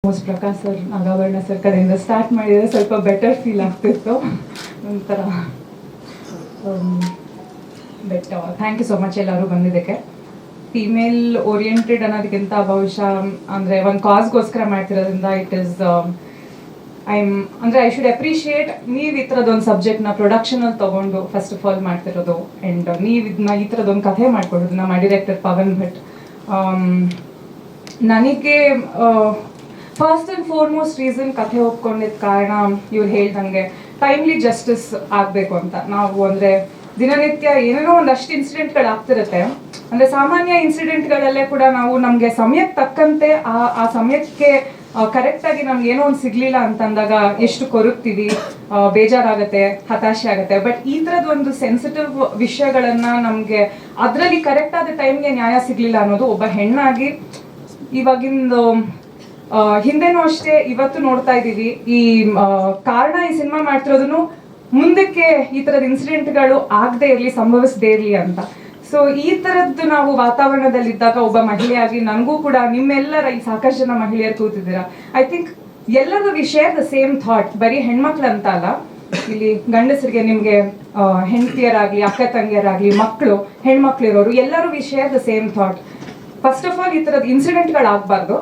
Prakash sir, Nagabharana sir ಕಡೆಯಿಂದ start ಮಾಡಿದರೆ ಸ್ವಲ್ಪ ಬೆಟರ್ ಫೀಲ್ ಆಗ್ತಿತ್ತು. ಒಂಥರ ಬೆಟ್ ಥ್ಯಾಂಕ್ ಯು ಸೋ ಮಚ್ ಎಲ್ಲರೂ ಬಂದಿದ್ದಕ್ಕೆ. ಫೀಮೇಲ್ ಓರಿಯೆಂಟೆಡ್ ಅನ್ನೋದಕ್ಕಿಂತ ಬಹುಶಃ ಅಂದರೆ ಒಂದು ಕಾಸ್ಗೋಸ್ಕರ ಮಾಡ್ತಿರೋದ್ರಿಂದ it is I should appreciate ನೀವು ಈ ಥರದೊಂದು ಸಬ್ಜೆಕ್ಟ್ನ ಪ್ರೊಡಕ್ಷನಲ್ಲಿ ತೊಗೊಂಡು ಫಸ್ಟ್ ಆಫ್ ಆಲ್ ಮಾಡ್ತಿರೋದು. ಆ್ಯಂಡ್ ನೀವು ಇದನ್ನ ಈ ಥರದೊಂದು ಕಥೆ ಮಾಡ್ಕೊಡೋದು. ನಮ್ಮ ಡೈರೆಕ್ಟರ್ ಪವನ್ ಭಟ್ ನನಗೆ ಫಸ್ಟ್ ಆ್ಯಂಡ್ ಫಾರ್ಮೋಸ್ಟ್ ರೀಸನ್ ಕಥೆ ಒಪ್ಕೊಂಡಿದ್ದ ಕಾರಣ ಇವ್ರು ಹೇಳ್ದಂಗೆ ಟೈಮ್ಲಿ ಜಸ್ಟಿಸ್ ಆಗಬೇಕು ಅಂತ. ನಾವು ಅಂದರೆ ದಿನನಿತ್ಯ ಏನೇನೋ ಒಂದಷ್ಟು ಇನ್ಸಿಡೆಂಟ್ಗಳು ಆಗ್ತಿರುತ್ತೆ. ಅಂದರೆ ಸಾಮಾನ್ಯ ಇನ್ಸಿಡೆಂಟ್ಗಳಲ್ಲೇ ಕೂಡ ನಾವು ನಮಗೆ ಸಮಯಕ್ಕೆ ತಕ್ಕಂತೆ ಆ ಸಮಯಕ್ಕೆ ಕರೆಕ್ಟಾಗಿ ನಮ್ಗೆ ಏನೋ ಒಂದು ಸಿಗಲಿಲ್ಲ ಅಂತಂದಾಗ ಎಷ್ಟು ಕೊರಗ್ತೀವಿ, ಬೇಜಾರಾಗುತ್ತೆ, ಹತಾಶೆ ಆಗುತ್ತೆ. ಬಟ್ ಈ ಥರದೊಂದು ಸೆನ್ಸಿಟಿವ್ ವಿಷಯಗಳನ್ನು ನಮಗೆ ಅದರಲ್ಲಿ ಕರೆಕ್ಟಾದ ಟೈಮ್ಗೆ ನ್ಯಾಯ ಸಿಗಲಿಲ್ಲ ಅನ್ನೋದು ಒಬ್ಬ ಹೆಣ್ಣಾಗಿ ಇವಾಗಿಂದು ಹಿಂದೆನೂ ಅಷ್ಟೇ ಇವತ್ತು ನೋಡ್ತಾ ಇದ್ದೀವಿ. ಈ ಕಾರಣ ಈ ಸಿನಿಮಾ ಮಾಡ್ತಿರೋದನ್ನು ಮುಂದಕ್ಕೆ ಈ ಥರದ ಇನ್ಸಿಡೆಂಟ್ಗಳು ಆಗದೆ ಇರಲಿ, ಸಂಭವಿಸದೇ ಇರಲಿ ಅಂತ. ಸೊ ಈ ಥರದ್ದು ನಾವು ವಾತಾವರಣದಲ್ಲಿದ್ದಾಗ ಒಬ್ಬ ಮಹಿಳೆಯಾಗಿ ನನಗೂ ಕೂಡ ನಿಮ್ಮೆಲ್ಲರ ಈ ಸಾಕಷ್ಟು ಜನ ಮಹಿಳೆಯರು ಕೂತಿದ್ದೀರಾ, ಐ ಥಿಂಕ್ ಎಲ್ಲರೂ V share the same thought. ಬರೀ ಹೆಣ್ಮಕ್ಳು ಅಂತ ಅಲ್ಲ, ಇಲ್ಲಿ ಗಂಡಸರಿಗೆ ನಿಮಗೆ ಹೆಂಡತಿಯರಾಗಲಿ, ಅಕ್ಕ ತಂಗಿಯರಾಗಲಿ, ಮಕ್ಕಳು, ಹೆಣ್ಮಕ್ಳು ಇರೋರು ಎಲ್ಲರೂ V share the same thought. First of all ಈ ಥರದ ಇನ್ಸಿಡೆಂಟ್ಗಳು ಆಗಬಾರ್ದು.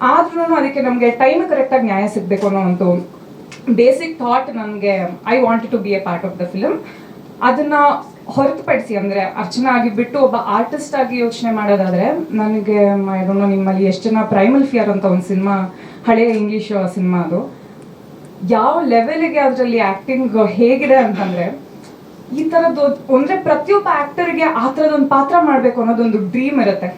ಆದ್ರೂ ಅದಕ್ಕೆ ನಮಗೆ ಟೈಮ್ ಕರೆಕ್ಟಾಗಿ ನ್ಯಾಯ ಸಿಗಬೇಕು ಅನ್ನೋ ಒಂದು ಬೇಸಿಕ್ ಥಾಟ್ ನನಗೆ I wanted to be a part of the film. ಅದನ್ನು ಹೊರತುಪಡಿಸಿ ಅಂದರೆ ಅರ್ಚನಾ ಆಗಿಬಿಟ್ಟು ಒಬ್ಬ ಆರ್ಟಿಸ್ಟ್ ಆಗಿ ಯೋಚನೆ ಮಾಡೋದಾದರೆ ನನಗೆ ನಿಮ್ಮಲ್ಲಿ ಎಷ್ಟು ಜನ ಪ್ರೈಮಲ್ ಫಿಯರ್ ಅಂತ ಒಂದು ಸಿನಿಮಾ, ಹಳೆಯ ಇಂಗ್ಲೀಷ್ ಸಿನಿಮಾ, ಅದು ಯಾವ ಲೆವೆಲ್ಗೆ ಅದರಲ್ಲಿ ಆ್ಯಕ್ಟಿಂಗ್ ಹೇಗಿದೆ ಅಂತಂದರೆ ಈ ಥರದ್ದು ಅಂದರೆ ಪ್ರತಿಯೊಬ್ಬ ಆ್ಯಕ್ಟರ್ಗೆ ಆ ಥರದೊಂದು ಪಾತ್ರ ಮಾಡಬೇಕು ಅನ್ನೋದೊಂದು ಡ್ರೀಮ್ ಇರುತ್ತೆ.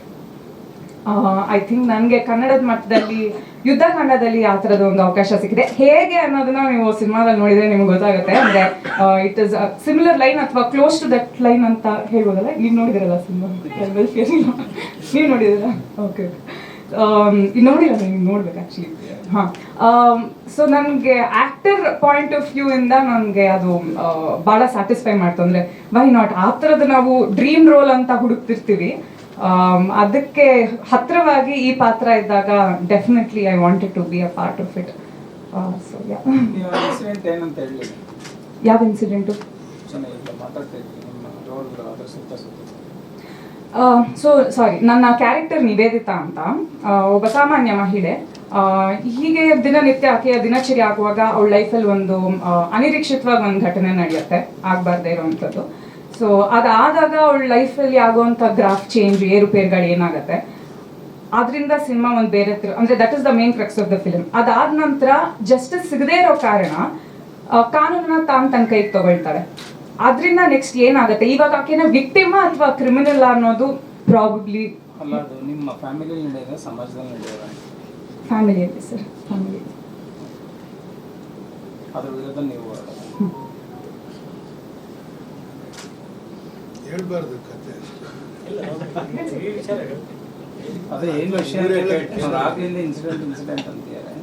ಐ ಥಿಂಕ್ ನನಗೆ ಕನ್ನಡದ ಮಟ್ಟದಲ್ಲಿ ಯುದ್ಧಕಾಂಡದಲ್ಲಿ ಆ ಥರದ ಒಂದು ಅವಕಾಶ ಸಿಕ್ಕಿದೆ. ಹೇಗೆ ಅನ್ನೋದನ್ನ ನೀವು ಸಿನಿಮಾದಲ್ಲಿ ನೋಡಿದರೆ ನಿಮ್ಗೆ ಗೊತ್ತಾಗುತ್ತೆ. ಅಂದರೆ ಇಟ್ ಇಸ್ ಸಿಮಿಲರ್ ಲೈನ್ ಅಥವಾ ಕ್ಲೋಸ್ ಟು ದಟ್ ಲೈನ್ ಅಂತ ಹೇಳ್ಬೋದಲ್ಲ. ನೀವು ನೋಡಿದಿರಲ್ಲ ಸಿನಿಮಾ, ನೀವು ನೋಡಿದಿರ? ಓಕೆ, ನೋಡಿಲ್ಲ, ನೀವು ನೋಡ್ಬೇಕು ಆ್ಯಕ್ಚುಲಿ. ಸೊ ನನಗೆ ಆ್ಯಕ್ಟರ್ ಪಾಯಿಂಟ್ ಆಫ್ ವ್ಯೂ ಇಂದ ನನಗೆ ಅದು ಭಾಳ ಸ್ಯಾಟಿಸ್ಫೈ ಮಾಡ್ತು. ಅಂದರೆ ವೈ ನಾಟ್ ಆ ಥರದ್ದು ನಾವು ಡ್ರೀಮ್ ರೋಲ್ ಅಂತ ಹುಡುಕ್ತಿರ್ತೀವಿ, ಅದಕ್ಕೆ ಹತ್ತಿರವಾಗಿ ಈ ಪಾತ್ರ ಇದ್ದಾಗ definitely I wanted to be a part of it. So ಯಾವ ಇನ್ಸಿಡೆಂಟು? ಸೊ ಸಾರಿ, ನನ್ನ ಕ್ಯಾರೆಕ್ಟರ್ ನಿವೇದಿತಾ ಅಂತ ಒಬ್ಬ ಸಾಮಾನ್ಯ ಮಹಿಳೆ. ಹೀಗೆ ದಿನನಿತ್ಯ ಆಕೆಯ ದಿನಚರಿ ಆಗುವಾಗ ಅವಳ ಲೈಫಲ್ಲಿ ಒಂದು ಅನಿರೀಕ್ಷಿತವಾಗಿ ಒಂದು ಘಟನೆ ನಡೆಯುತ್ತೆ, ಆಗಬಾರ್ದೇ ಇರೋವಂಥದ್ದು. ಸೊ ಅದಾದಾಗ ಅವಳ ಲೈಫಲ್ಲಿ ಆಗುವಂಥ ಗ್ರಾಫ್ ಚೇಂಜ್, ಏರುಪೇರುಗಳು ಏನಾಗುತ್ತೆ, ಅದರಿಂದ ಸಿನಿಮಾ ಒಂದು ಬೇರೆ ಅಂದರೆ that is the main crux of the film. ಅದಾದ ನಂತರ ಜಸ್ಟಿಸ್ ಸಿಗದೇ ಇರೋ ಕಾರಣ ಕಾನೂನನ್ನ ತನ್ನ ಕೈಗೆ ತಗೊಳ್ತಾಳೆ. ಅದರಿಂದ ನೆಕ್ಸ್ಟ್ ಏನಾಗುತ್ತೆ, ಇವಾಗ ಆಕೆನ ವಿಕ್ಟಿಮ ಅಥವಾ ಕ್ರಿಮಿನಲ್ ಅನ್ನೋದು ಪ್ರಾಬಬ್ಲಿ ನಿಮ್ಮ ಫ್ಯಾಮಿಲಿಯಲ್ಲಿ ನಡೆಯೋದು, ಸಮಾಜದಲ್ಲಿ ನಡೆಯೋದು? ಫ್ಯಾಮಿಲಿಯಲ್ಲಿ ಸರ್, ಫ್ಯಾಮಿಲಿ. ಅದ್ರ ವಿರುದ್ಧ ನೀವು ಹೇಳ್ಬಾರ್ದು ಕತೆ. ಅದೇ ಏನು ವಿಷಯ ಆಗ್ಲಿಂದ ಇನ್ಸಿಡೆಂಟ್ ಅಂತಿದ್ದಾರೆ.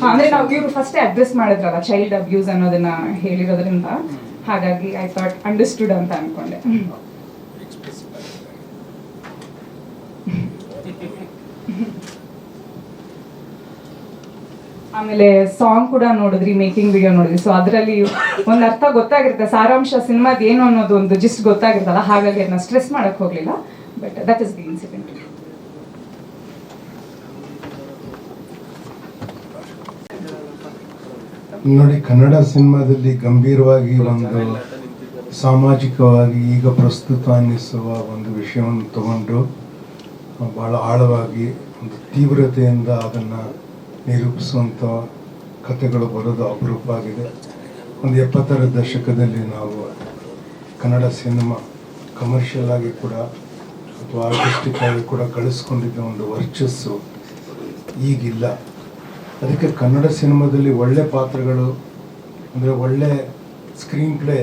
ಅಂದ್ರೆ ನಾವು ಇವರು ಫಸ್ಟ್ ಅಡ್ರೆಸ್ ಮಾಡಿದ್ರಲ್ಲ ಚೈಲ್ಡ್ ಅಬ್ಯೂಸ್ ಅನ್ನೋದನ್ನ ಹೇಳಿರೋದ್ರಿಂದ, ಹಾಗಾಗಿ ಐ ಥಾಟ್ ಅಂಡರ್ಸ್ಟುಡ್ ಅಂತ ಅನ್ಕೊಂಡೆ. ಆಮೇಲೆ ಸಾಂಗ್ ಕೂಡ ನೋಡಿದ್ರಿ, ಮೇಕಿಂಗ್ ವಿಡಿಯೋ ನೋಡಿದ್ರಿ. ಸೊ ಅದರಲ್ಲಿ ಒಂದು ಅರ್ಥ ಗೊತ್ತಾಗಿರುತ್ತೆ, ಸಾರಾಂಶ ಸಿನಿಮಾದ ಏನು ಅನ್ನೋದು ಒಂದು ಜಿಸ್ಟ್ ಗೊತ್ತಾಗಿರ್ತಲ್ಲ, ಹಾಗಾಗಿ ಅದನ್ನ ಸ್ಟ್ರೆಸ್ ಮಾಡಕ್ ಹೋಗ್ಲಿಲ್ಲ. But that is the incident. ನೋಡಿ, ಕನ್ನಡ ಸಿನಿಮಾದಲ್ಲಿ ಗಂಭೀರವಾಗಿ ಒಂದು ಸಾಮಾಜಿಕವಾಗಿ ಈಗ ಪ್ರಸ್ತುತ ಅನ್ನಿಸುವ ಒಂದು ವಿಷಯವನ್ನು ತಗೊಂಡು ಭಾಳ ಆಳವಾಗಿ ಒಂದು ತೀವ್ರತೆಯಿಂದ ಅದನ್ನು ನಿರೂಪಿಸುವಂಥ ಕಥೆಗಳು ಬರೋದು ಅಪರೂಪ ಆಗಿದೆ. ಒಂದು 70ರ ದಶಕದಲ್ಲಿ ನಾವು ಕನ್ನಡ ಸಿನಿಮಾ ಕಮರ್ಷಿಯಲ್ ಆಗಿ ಕೂಡ ಅಥವಾ ಆರ್ಟಿಸ್ಟಿಕ್ ಆಗಿ ಕೂಡ ಗಳಿಸ್ಕೊಂಡಿದ್ದ ಒಂದು ವರ್ಚಸ್ಸು ಈಗಿಲ್ಲ. ಅದಕ್ಕೆ ಕನ್ನಡ ಸಿನಿಮಾದಲ್ಲಿ ಒಳ್ಳೆ ಪಾತ್ರಗಳು ಅಂದರೆ ಒಳ್ಳೆ ಸ್ಕ್ರೀನ್ ಪ್ಲೇ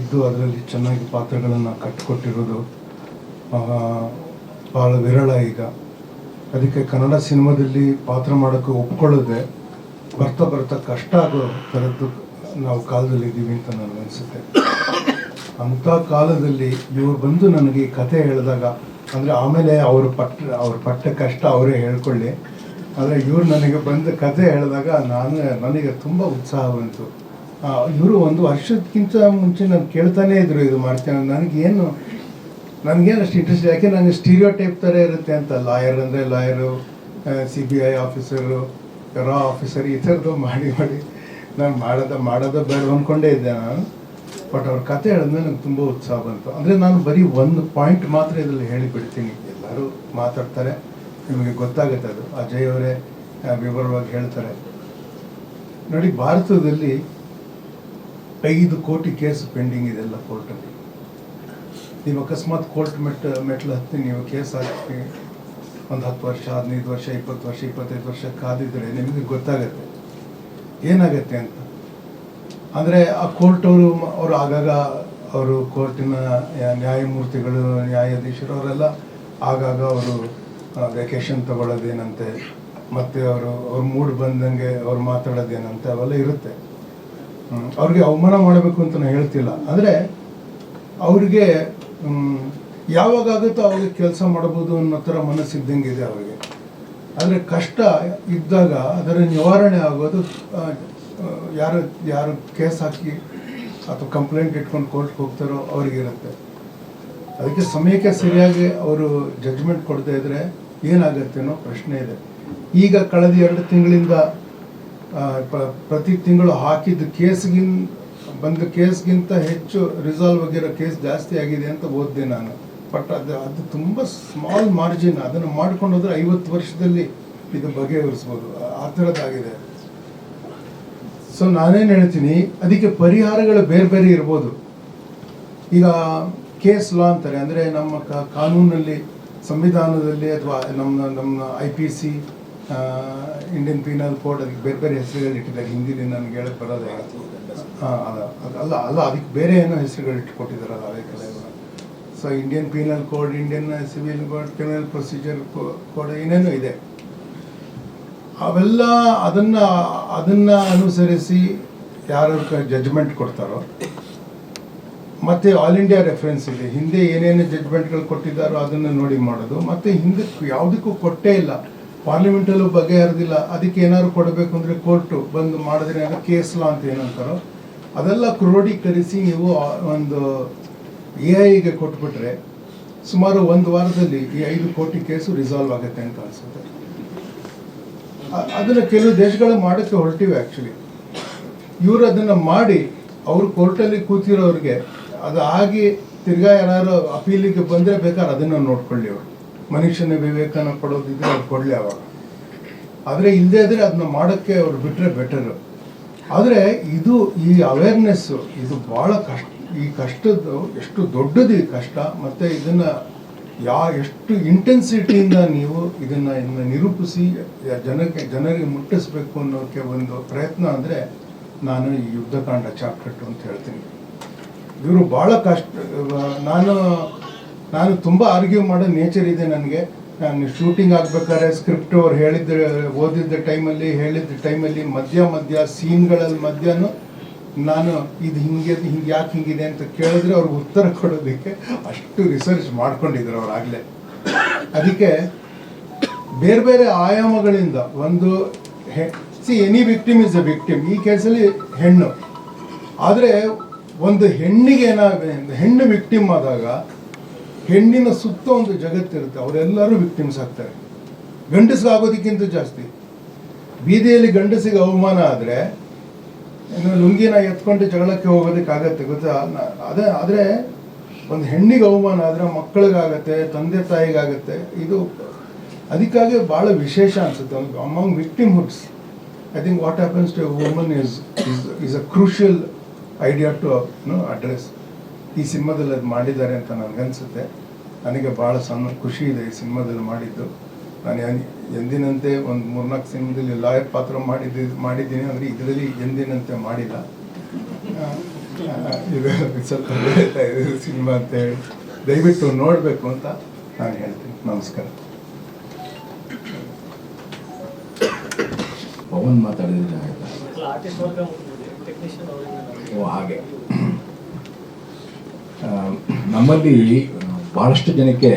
ಇದ್ದು ಅದರಲ್ಲಿ ಚೆನ್ನಾಗಿ ಪಾತ್ರಗಳನ್ನು ಕಟ್ಟಿಕೊಟ್ಟಿರೋದು ಭಾಳ ವಿರಳ ಈಗ. ಅದಕ್ಕೆ ಕನ್ನಡ ಸಿನಿಮಾದಲ್ಲಿ ಪಾತ್ರ ಮಾಡೋಕ್ಕೆ ಒಪ್ಕೊಳ್ಳೋದೆ ಬರ್ತಾ ಬರ್ತಾ ಕಷ್ಟ ಆಗೋ ಥರದ್ದು ನಾವು ಕಾಲದಲ್ಲಿ ಇದ್ದೀವಿ ಅಂತ ನನಗನ್ಸುತ್ತೆ. ಅಂಥ ಕಾಲದಲ್ಲಿ ಇವರು ಬಂದು ನನಗೆ ಈ ಕಥೆ ಹೇಳಿದಾಗ, ಅಂದರೆ ಆಮೇಲೆ ಅವ್ರ ಪಟ್ಟ ಕಷ್ಟ ಅವರೇ ಹೇಳ್ಕೊಳ್ಳಿ, ಆದರೆ ಇವ್ರು ನನಗೆ ಬಂದ ಕತೆ ಹೇಳಿದಾಗ ನನಗೆ ತುಂಬ ಉತ್ಸಾಹ ಬಂತು. ಇವರು ಒಂದು ವರ್ಷಕ್ಕಿಂತ ಮುಂಚೆ ನಾನು ಕೇಳ್ತಾನೇ ಇದ್ರು ಇದು ಮಾಡ್ತೇನೆ. ನನಗೇನು ಅಷ್ಟು ಇಂಟ್ರೆಸ್ಟ್, ಯಾಕೆ ನನಗೆ ಸ್ಟೀರಿಯೋ ಟೈಪ್ ಥರ ಇರುತ್ತೆ ಅಂತ. ಲಾಯರ್ ಅಂದರೆ ಲಾಯರು, CBI ಆಫೀಸರು, ರಾ ಆಫೀಸರ್, ಈ ಥರದ್ದು ಮಾಡಿ ನಾನು ಮಾಡೋದು ಬೇಡ ಅಂದ್ಕೊಂಡೇ ಇದ್ದೆ ನಾನು. ಬಟ್ ಅವ್ರ ಕತೆ ಹೇಳಿದ್ಮೇಲೆ ನನಗೆ ತುಂಬ ಉತ್ಸಾಹ ಬಂತು. ಅಂದರೆ ನಾನು ಬರೀ ಒಂದು ಪಾಯಿಂಟ್ ಮಾತ್ರ ಇದರಲ್ಲಿ ಹೇಳಿಬಿಡ್ತೀನಿ, ಎಲ್ಲರೂ ಮಾತಾಡ್ತಾರೆ, ನಿಮಗೆ ಗೊತ್ತಾಗುತ್ತೆ ಅದು. ಅಜಯ್ ಅವರೇ ವಿವರವಾಗಿ ಹೇಳ್ತಾರೆ. ನೋಡಿ, ಭಾರತದಲ್ಲಿ 5 ಕೋಟಿ ಕೇಸ್ ಪೆಂಡಿಂಗ್ ಇದೆಲ್ಲ ಕೋರ್ಟಲ್ಲಿ. ನೀವು ಅಕಸ್ಮಾತ್ ಕೋರ್ಟ್ ಮೆಟ್ಲು ಹತ್ತಿ ನೀವು ಕೇಸ್ ಹಾಕಿ ಒಂದು 10 ವರ್ಷ, 15 ವರ್ಷ, 20 ವರ್ಷ, 25 ವರ್ಷ ಕಾದಿದ್ರೆ ನಿಮಗೆ ಗೊತ್ತಾಗತ್ತೆ ಏನಾಗತ್ತೆ ಅಂತ. ಅಂದರೆ ಆ ಕೋರ್ಟ್ ಅವರು ಆಗಾಗ ಅವರು ಕೋರ್ಟಿನ ನ್ಯಾಯಮೂರ್ತಿಗಳು, ನ್ಯಾಯಾಧೀಶರು ಅವರೆಲ್ಲ ಆಗಾಗ ಅವರು ವೆಕೇಶನ್ ತಗೊಳ್ಳೋದೇನಂತೆ, ಮತ್ತು ಅವ್ರ ಮೂಡ್ ಬಂದಂಗೆ ಅವ್ರು ಮಾತಾಡೋದೇನಂತೆ, ಅವೆಲ್ಲ ಇರುತ್ತೆ. ಅವ್ರಿಗೆ ಅವಮಾನ ಮಾಡಬೇಕು ಅಂತ ನಾನು ಹೇಳ್ತಿಲ್ಲ, ಆದರೆ ಅವ್ರಿಗೆ ಯಾವಾಗಾಗುತ್ತೋ ಅವಾಗ ಕೆಲಸ ಮಾಡ್ಬೋದು ಅನ್ನೋ ಥರ ಮನಸ್ಸಿದ್ದಂಗೆ ಇದೆ ಅವರಿಗೆ. ಆದರೆ ಕಷ್ಟ ಇದ್ದಾಗ ಅದರ ನಿವಾರಣೆ ಆಗೋದು ಯಾರು ಕೇಸ್ ಹಾಕಿ ಅಥವಾ ಕಂಪ್ಲೇಂಟ್ ಇಟ್ಕೊಂಡು ಕೋರ್ಟ್ಗೆ ಹೋಗ್ತಾರೋ ಅವ್ರಿಗಿರುತ್ತೆ. ಅದಕ್ಕೆ ಸಮಯಕ್ಕೆ ಸರಿಯಾಗಿ ಅವರು ಜಡ್ಜ್ಮೆಂಟ್ ಕೊಡದೇ ಇದ್ದರೆ ಏನಾಗುತ್ತೆ ಅನ್ನೋ ಪ್ರಶ್ನೆ ಇದೆ. ಈಗ ಕಳೆದ 2 ತಿಂಗಳಿಂದ ಪ್ರತಿ ತಿಂಗಳು ಹಾಕಿದ್ದು ಕೇಸ್ಗಿಂತ ಹೆಚ್ಚು ರಿಸಾಲ್ವ್ ಆಗಿರೋ ಕೇಸ್ ಜಾಸ್ತಿ ಆಗಿದೆ ಅಂತ ಓದಿದೆ ನಾನು. ಬಟ್ ಅದು ತುಂಬ ಸ್ಮಾಲ್ ಮಾರ್ಜಿನ್. ಅದನ್ನು ಮಾಡ್ಕೊಂಡು ಹೋದ್ರೆ 50 ವರ್ಷದಲ್ಲಿ ಇದು ಬಗೆಹರಿಸ್ಬೋದು, ಆ ಥರದ್ದಾಗಿದೆ. ಸೊ ನಾನೇನು ಹೇಳ್ತೀನಿ, ಅದಕ್ಕೆ ಪರಿಹಾರಗಳು ಬೇರೆ ಬೇರೆ ಇರ್ಬೋದು. ಈಗ ಕೇಸ್ ಲಾ ಅಂತಾರೆ, ಅಂದರೆ ನಮ್ಮ ಕಾನೂನಲ್ಲಿ, ಸಂವಿಧಾನದಲ್ಲಿ, ಅಥವಾ ನಮ್ಮ IPC, ಇಂಡಿಯನ್ ಪೀನಲ್ ಕೋಡ್, ಅದಕ್ಕೆ ಬೇರೆ ಬೇರೆ ಹೆಸರುಗಳು ಇಟ್ಟಿದ್ದಾರೆ. ಹಿಂದಿಲಿ ನನಗೆ ಹೇಳಕ್ಕೆ ಬರೋದೇ ಅಲ್ಲ, ಅದಕ್ಕೆ ಬೇರೆ ಏನೋ ಹೆಸರುಗಳು ಇಟ್ಕೊಟ್ಟಿದ್ದಾರಲ್ಲ ಅದಕ್ಕೆಲ್ಲ. So Indian penal code, Indian civil code, criminal procedure code, ಏನೇನೋ ಇದೆ. ಅವೆಲ್ಲ ಅದನ್ನ ಅನುಸರಿಸಿ ಯಾರು ಜಡ್ಜ್ಮೆಂಟ್ ಕೊಡ್ತಾರೋ, ಮತ್ತು ಆಲ್ ಇಂಡಿಯಾ ರೆಫರೆನ್ಸ್ ಇದೆ, ಹಿಂದೆ ಏನೇನು ಜಡ್ಜ್ಮೆಂಟ್ಗಳು ಕೊಟ್ಟಿದ್ದಾರೋ ಅದನ್ನು ನೋಡಿ ಮಾಡೋದು. ಮತ್ತು ಹಿಂದಕ್ಕೆ ಯಾವುದಕ್ಕೂ ಕೊಟ್ಟೇ ಇಲ್ಲ, ಪಾರ್ಲಿಮೆಂಟಲ್ಲೂ ಬಗೆಹರಿದಿಲ್ಲ, ಅದಕ್ಕೆ ಏನಾದ್ರು ಕೊಡಬೇಕು ಅಂದರೆ ಕೋರ್ಟು ಬಂದು ಮಾಡಿದ್ರೆ ಕೇಸ್ ಲಾ ಅಂತ ಏನಂತಾರೋ ಅದೆಲ್ಲ ಕ್ರೋಢೀಕರಿಸಿ ನೀವು ಒಂದು AI ಕೊಟ್ಬಿಟ್ರೆ ಸುಮಾರು 1 ವಾರದಲ್ಲಿ ಈ 5 ಕೋಟಿ ಕೇಸು ರಿಸಾಲ್ವ್ ಆಗುತ್ತೆ ಅಂತ ಅನಿಸುತ್ತೆ. ಅದನ್ನು ಕೆಲವು ದೇಶಗಳು ಮಾಡೋಕ್ಕೆ ಹೊರಟಿವೆ. ಆ್ಯಕ್ಚುಲಿ ಇವರು ಅದನ್ನು ಮಾಡಿ ಅವರು ಕೋರ್ಟಲ್ಲಿ ಕೂತಿರೋರಿಗೆ ಅದು ಆಗಿ ತಿರ್ಗಾ ಯಾರು ಅಪೀಲಿಗೆ ಬಂದರೆ ಬೇಕಾದ್ರೆ ಅದನ್ನು ನೋಡ್ಕೊಳ್ಳಿ. ಅವರು ಮನುಷ್ಯನ ವಿವೇಕನ ಕೊಡೋದಿದ್ರೆ ಅವ್ರು ಕೊಡಲಿ ಅವಾಗ. ಆದರೆ ಇಲ್ಲದೇ ಇದ್ರೆ ಅದನ್ನ ಮಾಡೋಕ್ಕೆ ಅವ್ರು ಬಿಟ್ಟರೆ ಬೆಟರು. ಆದರೆ ಈ ಅವೇರ್ನೆಸ್ಸು ಇದು ಭಾಳ ಕಷ್ಟ. ಈ ಕಷ್ಟದ್ದು ಎಷ್ಟು ದೊಡ್ಡದು ಈ ಕಷ್ಟ, ಮತ್ತು ಇದನ್ನು ಎಷ್ಟು ಇಂಟೆನ್ಸಿಟಿಯಿಂದ ನೀವು ಇದನ್ನು ನಿರೂಪಿಸಿ ಜನರಿಗೆ ಮುಟ್ಟಿಸ್ಬೇಕು ಅನ್ನೋಕ್ಕೆ ಒಂದು ಪ್ರಯತ್ನ ಅಂದರೆ ನಾನು ಈ ಯುದ್ಧಕಾಂಡ ಚಾಪ್ಟರ್ 2 ಅಂತ ಹೇಳ್ತೀನಿ. ಇವರು ಭಾಳ ಕಷ್ಟ. ನಾನು ತುಂಬ ಆರ್ಗ್ಯೂ ಮಾಡೋ ನೇಚರ್ ಇದೆ ನನಗೆ. ನಾನು ಶೂಟಿಂಗ್ ಆಗ್ಬೇಕಾದ್ರೆ ಸ್ಕ್ರಿಪ್ಟ್ ಅವ್ರು ಓದಿದ್ದ ಟೈಮಲ್ಲಿ ಮಧ್ಯ ಸೀನ್ಗಳಲ್ಲಿ ಮಧ್ಯನೂ ನಾನು ಇದು ಹಿಂಗೆ ಯಾಕೆ ಹಿಂಗಿದೆ ಅಂತ ಕೇಳಿದ್ರೆ ಅವ್ರಿಗೆ ಉತ್ತರ ಕೊಡೋದಕ್ಕೆ ಅಷ್ಟು ರಿಸರ್ಚ್ ಮಾಡ್ಕೊಂಡಿದ್ರು ಅವರಾಗಲೇ. ಅದಕ್ಕೆ ಬೇರೆ ಬೇರೆ ಆಯಾಮಗಳಿಂದ ಒಂದು any victim is A victim. ಈ ಕೇಸಲ್ಲಿ ಹೆಣ್ಣು, ಆದರೆ ಒಂದು ಹೆಣ್ಣು ವಿಕ್ಟಿಮ್ ಆದಾಗ ಹೆಣ್ಣಿನ ಸುತ್ತ ಒಂದು ಜಗತ್ತಿರುತ್ತೆ, ಅವರೆಲ್ಲರೂ ವಿಕ್ಟಿಮ್ಸ್ ಆಗ್ತಾರೆ. ಗಂಡಸಿಗಾಗೋದಕ್ಕಿಂತ ಜಾಸ್ತಿ. ಬೀದಿಯಲ್ಲಿ ಗಂಡಸಿಗೆ ಅವಮಾನ ಆದರೆ ಲುಂಗಿನ ಎತ್ಕೊಂಡು ಜಗಳಕ್ಕೆ ಹೋಗೋದಕ್ಕಾಗತ್ತೆ, ಗೊತ್ತಾ? ಆದರೆ ಒಂದು ಹೆಣ್ಣಿಗೆ ಅವಮಾನ ಆದರೆ ಮಕ್ಕಳಿಗಾಗತ್ತೆ, ತಂದೆ ತಾಯಿಗಾಗತ್ತೆ. ಇದು ಅದಕ್ಕಾಗಿ ಭಾಳ ವಿಶೇಷ ಅನಿಸುತ್ತೆ among victimhoods. I think what happens to a woman is a crucial idea to address. ಈ ಸಿನಿಮಾದಲ್ಲಿ ಅದು ಮಾಡಿದ್ದಾರೆ ಅಂತ ನನಗನ್ಸುತ್ತೆ. ನನಗೆ ಭಾಳ ಖುಷಿ ಇದೆ ಈ ಸಿನಿಮಾದಲ್ಲಿ ಮಾಡಿದ್ದು. ನಾನು ಎಂದಿನಂತೆ ಒಂದು 3-4 ಸಿನಿಮಾದಲ್ಲಿ ಲಾಯರ್ ಪಾತ್ರ ಮಾಡಿದ್ದೀನಿ, ಅಂದರೆ ಇದರಲ್ಲಿ ಎಂದಿನಂತೆ ಮಾಡಿಲ್ಲ. ಇದು ಸ್ವಲ್ಪ ಸಿನಿಮಾ ಅಂತ ಹೇಳಿ ದಯವಿಟ್ಟು ನೋಡಬೇಕು ಅಂತ ನಾನು ಹೇಳ್ತೀನಿ. ನಮಸ್ಕಾರ. ಪವನ್ ಮಾತಾಡಿದ್ರೆ ಹಾಗೆ ನಮ್ಮಲ್ಲಿ ಭಾಳಷ್ಟು ಜನಕ್ಕೆ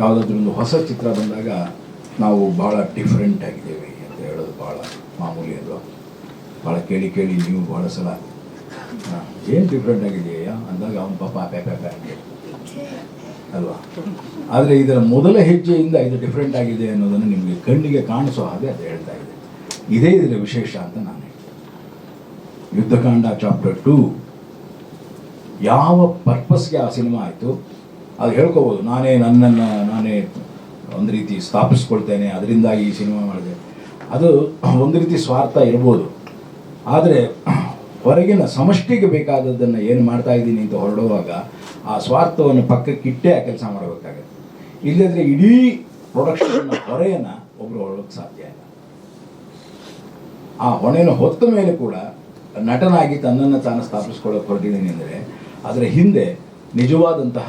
ಯಾವುದಾದ್ರೂ ಒಂದು ಹೊಸ ಚಿತ್ರ ಬಂದಾಗ ನಾವು ಭಾಳ ಡಿಫ್ರೆಂಟ್ ಆಗಿದ್ದೇವೆ ಅಂತ ಹೇಳೋದು ಭಾಳ ಮಾಮೂಲಿ ಅಲ್ವಾ. ಭಾಳ ಕೇಳಿ ಕೇಳಿ ನೀವು ಭಾಳ ಸಲ ಏನು ಡಿಫ್ರೆಂಟ್ ಆಗಿದೆಯಾ ಅಂದಾಗ ಅವನ ಪಾಪ ಪ್ಯಾಪ ಅಂತ ಅಲ್ವಾ. ಆದರೆ ಇದರ ಮೊದಲ ಹೆಜ್ಜೆಯಿಂದ ಇದು ಡಿಫ್ರೆಂಟ್ ಆಗಿದೆ ಅನ್ನೋದನ್ನು ನಿಮಗೆ ಕಣ್ಣಿಗೆ ಕಾಣಿಸೋ ಹಾಗೆ ಅದು ಹೇಳ್ತಾ ಇದೆ. ಇದೇ ಇದರ ವಿಶೇಷ ಅಂತ ನಾನು ಹೇಳ್ತೀನಿ. ಯುದ್ಧಕಾಂಡ ಚಾಪ್ಟರ್ 2 ಯಾವ ಪರ್ಪಸ್ಗೆ ಆ ಸಿನಿಮಾ ಆಯಿತು ಅದು ಹೇಳ್ಕೋಬೋದು. ನಾನೇ ಒಂದು ರೀತಿ ಸ್ಥಾಪಿಸ್ಕೊಳ್ತೇನೆ, ಅದರಿಂದಾಗಿ ಈ ಸಿನಿಮಾ ಮಾಡಿದೆ, ಅದು ಒಂದು ರೀತಿ ಸ್ವಾರ್ಥ ಇರ್ಬೋದು. ಆದರೆ ಹೊರಗಿನ ಸಮಷ್ಟಿಗೆ ಬೇಕಾದದ್ದನ್ನು ಏನು ಮಾಡ್ತಾ ಇದ್ದೀನಿ ಅಂತ ಹೊರಡುವಾಗ ಆ ಸ್ವಾರ್ಥವನ್ನು ಪಕ್ಕಕ್ಕಿಟ್ಟೇ ಆ ಕೆಲಸ ಮಾಡಬೇಕಾಗುತ್ತೆ. ಇಲ್ಲದ್ರೆ ಇಡೀ ಪ್ರೊಡಕ್ಷನ್ನ ಹೊರೆಯನ್ನು ಒಬ್ಬರು ಹೊರಡೋಕ್ಕೆ ಸಾಧ್ಯ ಇಲ್ಲ. ಆ ಹೊಣೆಯನ್ನು ಹೊತ್ತ ಮೇಲೆ ಕೂಡ ನಟನಾಗಿ ತನ್ನನ್ನು ತಾನು ಸ್ಥಾಪಿಸ್ಕೊಳ್ಳೋಕೆ ಹೊರಟಿದ್ದೀನಿ ಅಂದರೆ ಅದರ ಹಿಂದೆ ನಿಜವಾದಂತಹ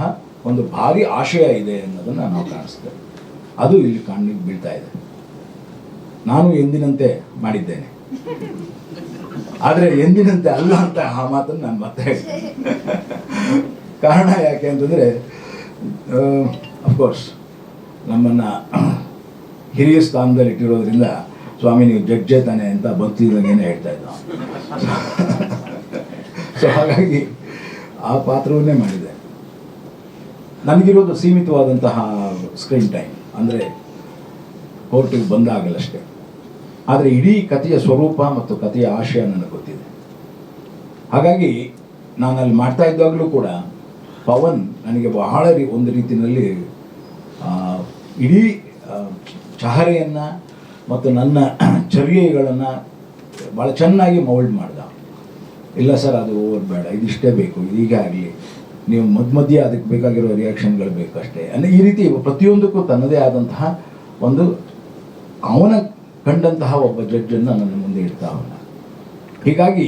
ಒಂದು ಭಾರಿ ಆಶಯ ಇದೆ ಅನ್ನೋದನ್ನು ನಾವು ಕಾಣಿಸ್ತೇವೆ. ಅದು ಇಲ್ಲಿ ಕಣ್ಣಿಗೆ ಬೀಳ್ತಾ ಇದೆ. ನಾನು ಎಂದಿನಂತೆ ಮಾಡಿದ್ದೇನೆ, ಆದರೆ ಎಂದಿನಂತೆ ಅಲ್ಲ ಅಂತ ಆ ಮಾತನ್ನು ನಾನು ಮತ್ತೆ ಹೇಳ್ತೇನೆ. ಕಾರಣ ಯಾಕೆ ಅಂತಂದರೆ ಅಫ್ಕೋರ್ಸ್ ನಮ್ಮನ್ನು ಹಿರಿಯ ಸ್ಥಾನದಲ್ಲಿ ಇಟ್ಟಿರೋದ್ರಿಂದ ಸ್ವಾಮಿ ನೀವು ಜಡ್ಜೆ ತಾನೆ ಅಂತ ಬಂತಿದ್ದಾಗೇನೆ ಹೇಳ್ತಾ ಇದ್ದ. ಸೊ ಹಾಗಾಗಿ ಆ ಪಾತ್ರವನ್ನೇ ಮಾಡಿದೆ. ನನಗಿರೋದು ಸೀಮಿತವಾದಂತಹ ಸ್ಕ್ರೀನ್ ಟೈಮ್, ಅಂದರೆ ಕೋರ್ಟಿಗೆ ಬಂದಾಗಲಷ್ಟೇ. ಆದರೆ ಇಡೀ ಕಥೆಯ ಸ್ವರೂಪ ಮತ್ತು ಕಥೆಯ ಆಶಯ ನನಗೆ ಗೊತ್ತಿದೆ. ಹಾಗಾಗಿ ನಾನು ಅಲ್ಲಿ ಮಾಡ್ತಾ ಇದ್ದಾಗಲೂ ಕೂಡ ಪವನ್ ನನಗೆ ಬಹಳ ಒಂದು ರೀತಿಯಲ್ಲಿ ಇಡೀ ಚಹರೆಯನ್ನು ಮತ್ತು ನನ್ನ ಚರ್ಯೆಗಳನ್ನು ಭಾಳ ಚೆನ್ನಾಗಿ ಮೌಲ್ಡ್ ಮಾಡ್ದ. ಇಲ್ಲ ಸರ್ ಅದು ಓವರ್ ಬೇಡ, ಇದಿಷ್ಟೇ ಬೇಕು, ಇದೀಗ ಆಗಲಿ, ನೀವು ಮಧ್ಯೆ ಅದಕ್ಕೆ ಬೇಕಾಗಿರೋ ರಿಯಾಕ್ಷನ್ಗಳು ಬೇಕಷ್ಟೇ ಅಂದರೆ ಈ ರೀತಿ ಪ್ರತಿಯೊಂದಕ್ಕೂ ತನ್ನದೇ ಆದಂತಹ ಒಂದು ಅವನ ಕಂಡಂತಹ ಒಬ್ಬ ಜಡ್ಜನ್ನು ನನ್ನ ಮುಂದೆ ಇಡ್ತಾ ಅವನ. ಹೀಗಾಗಿ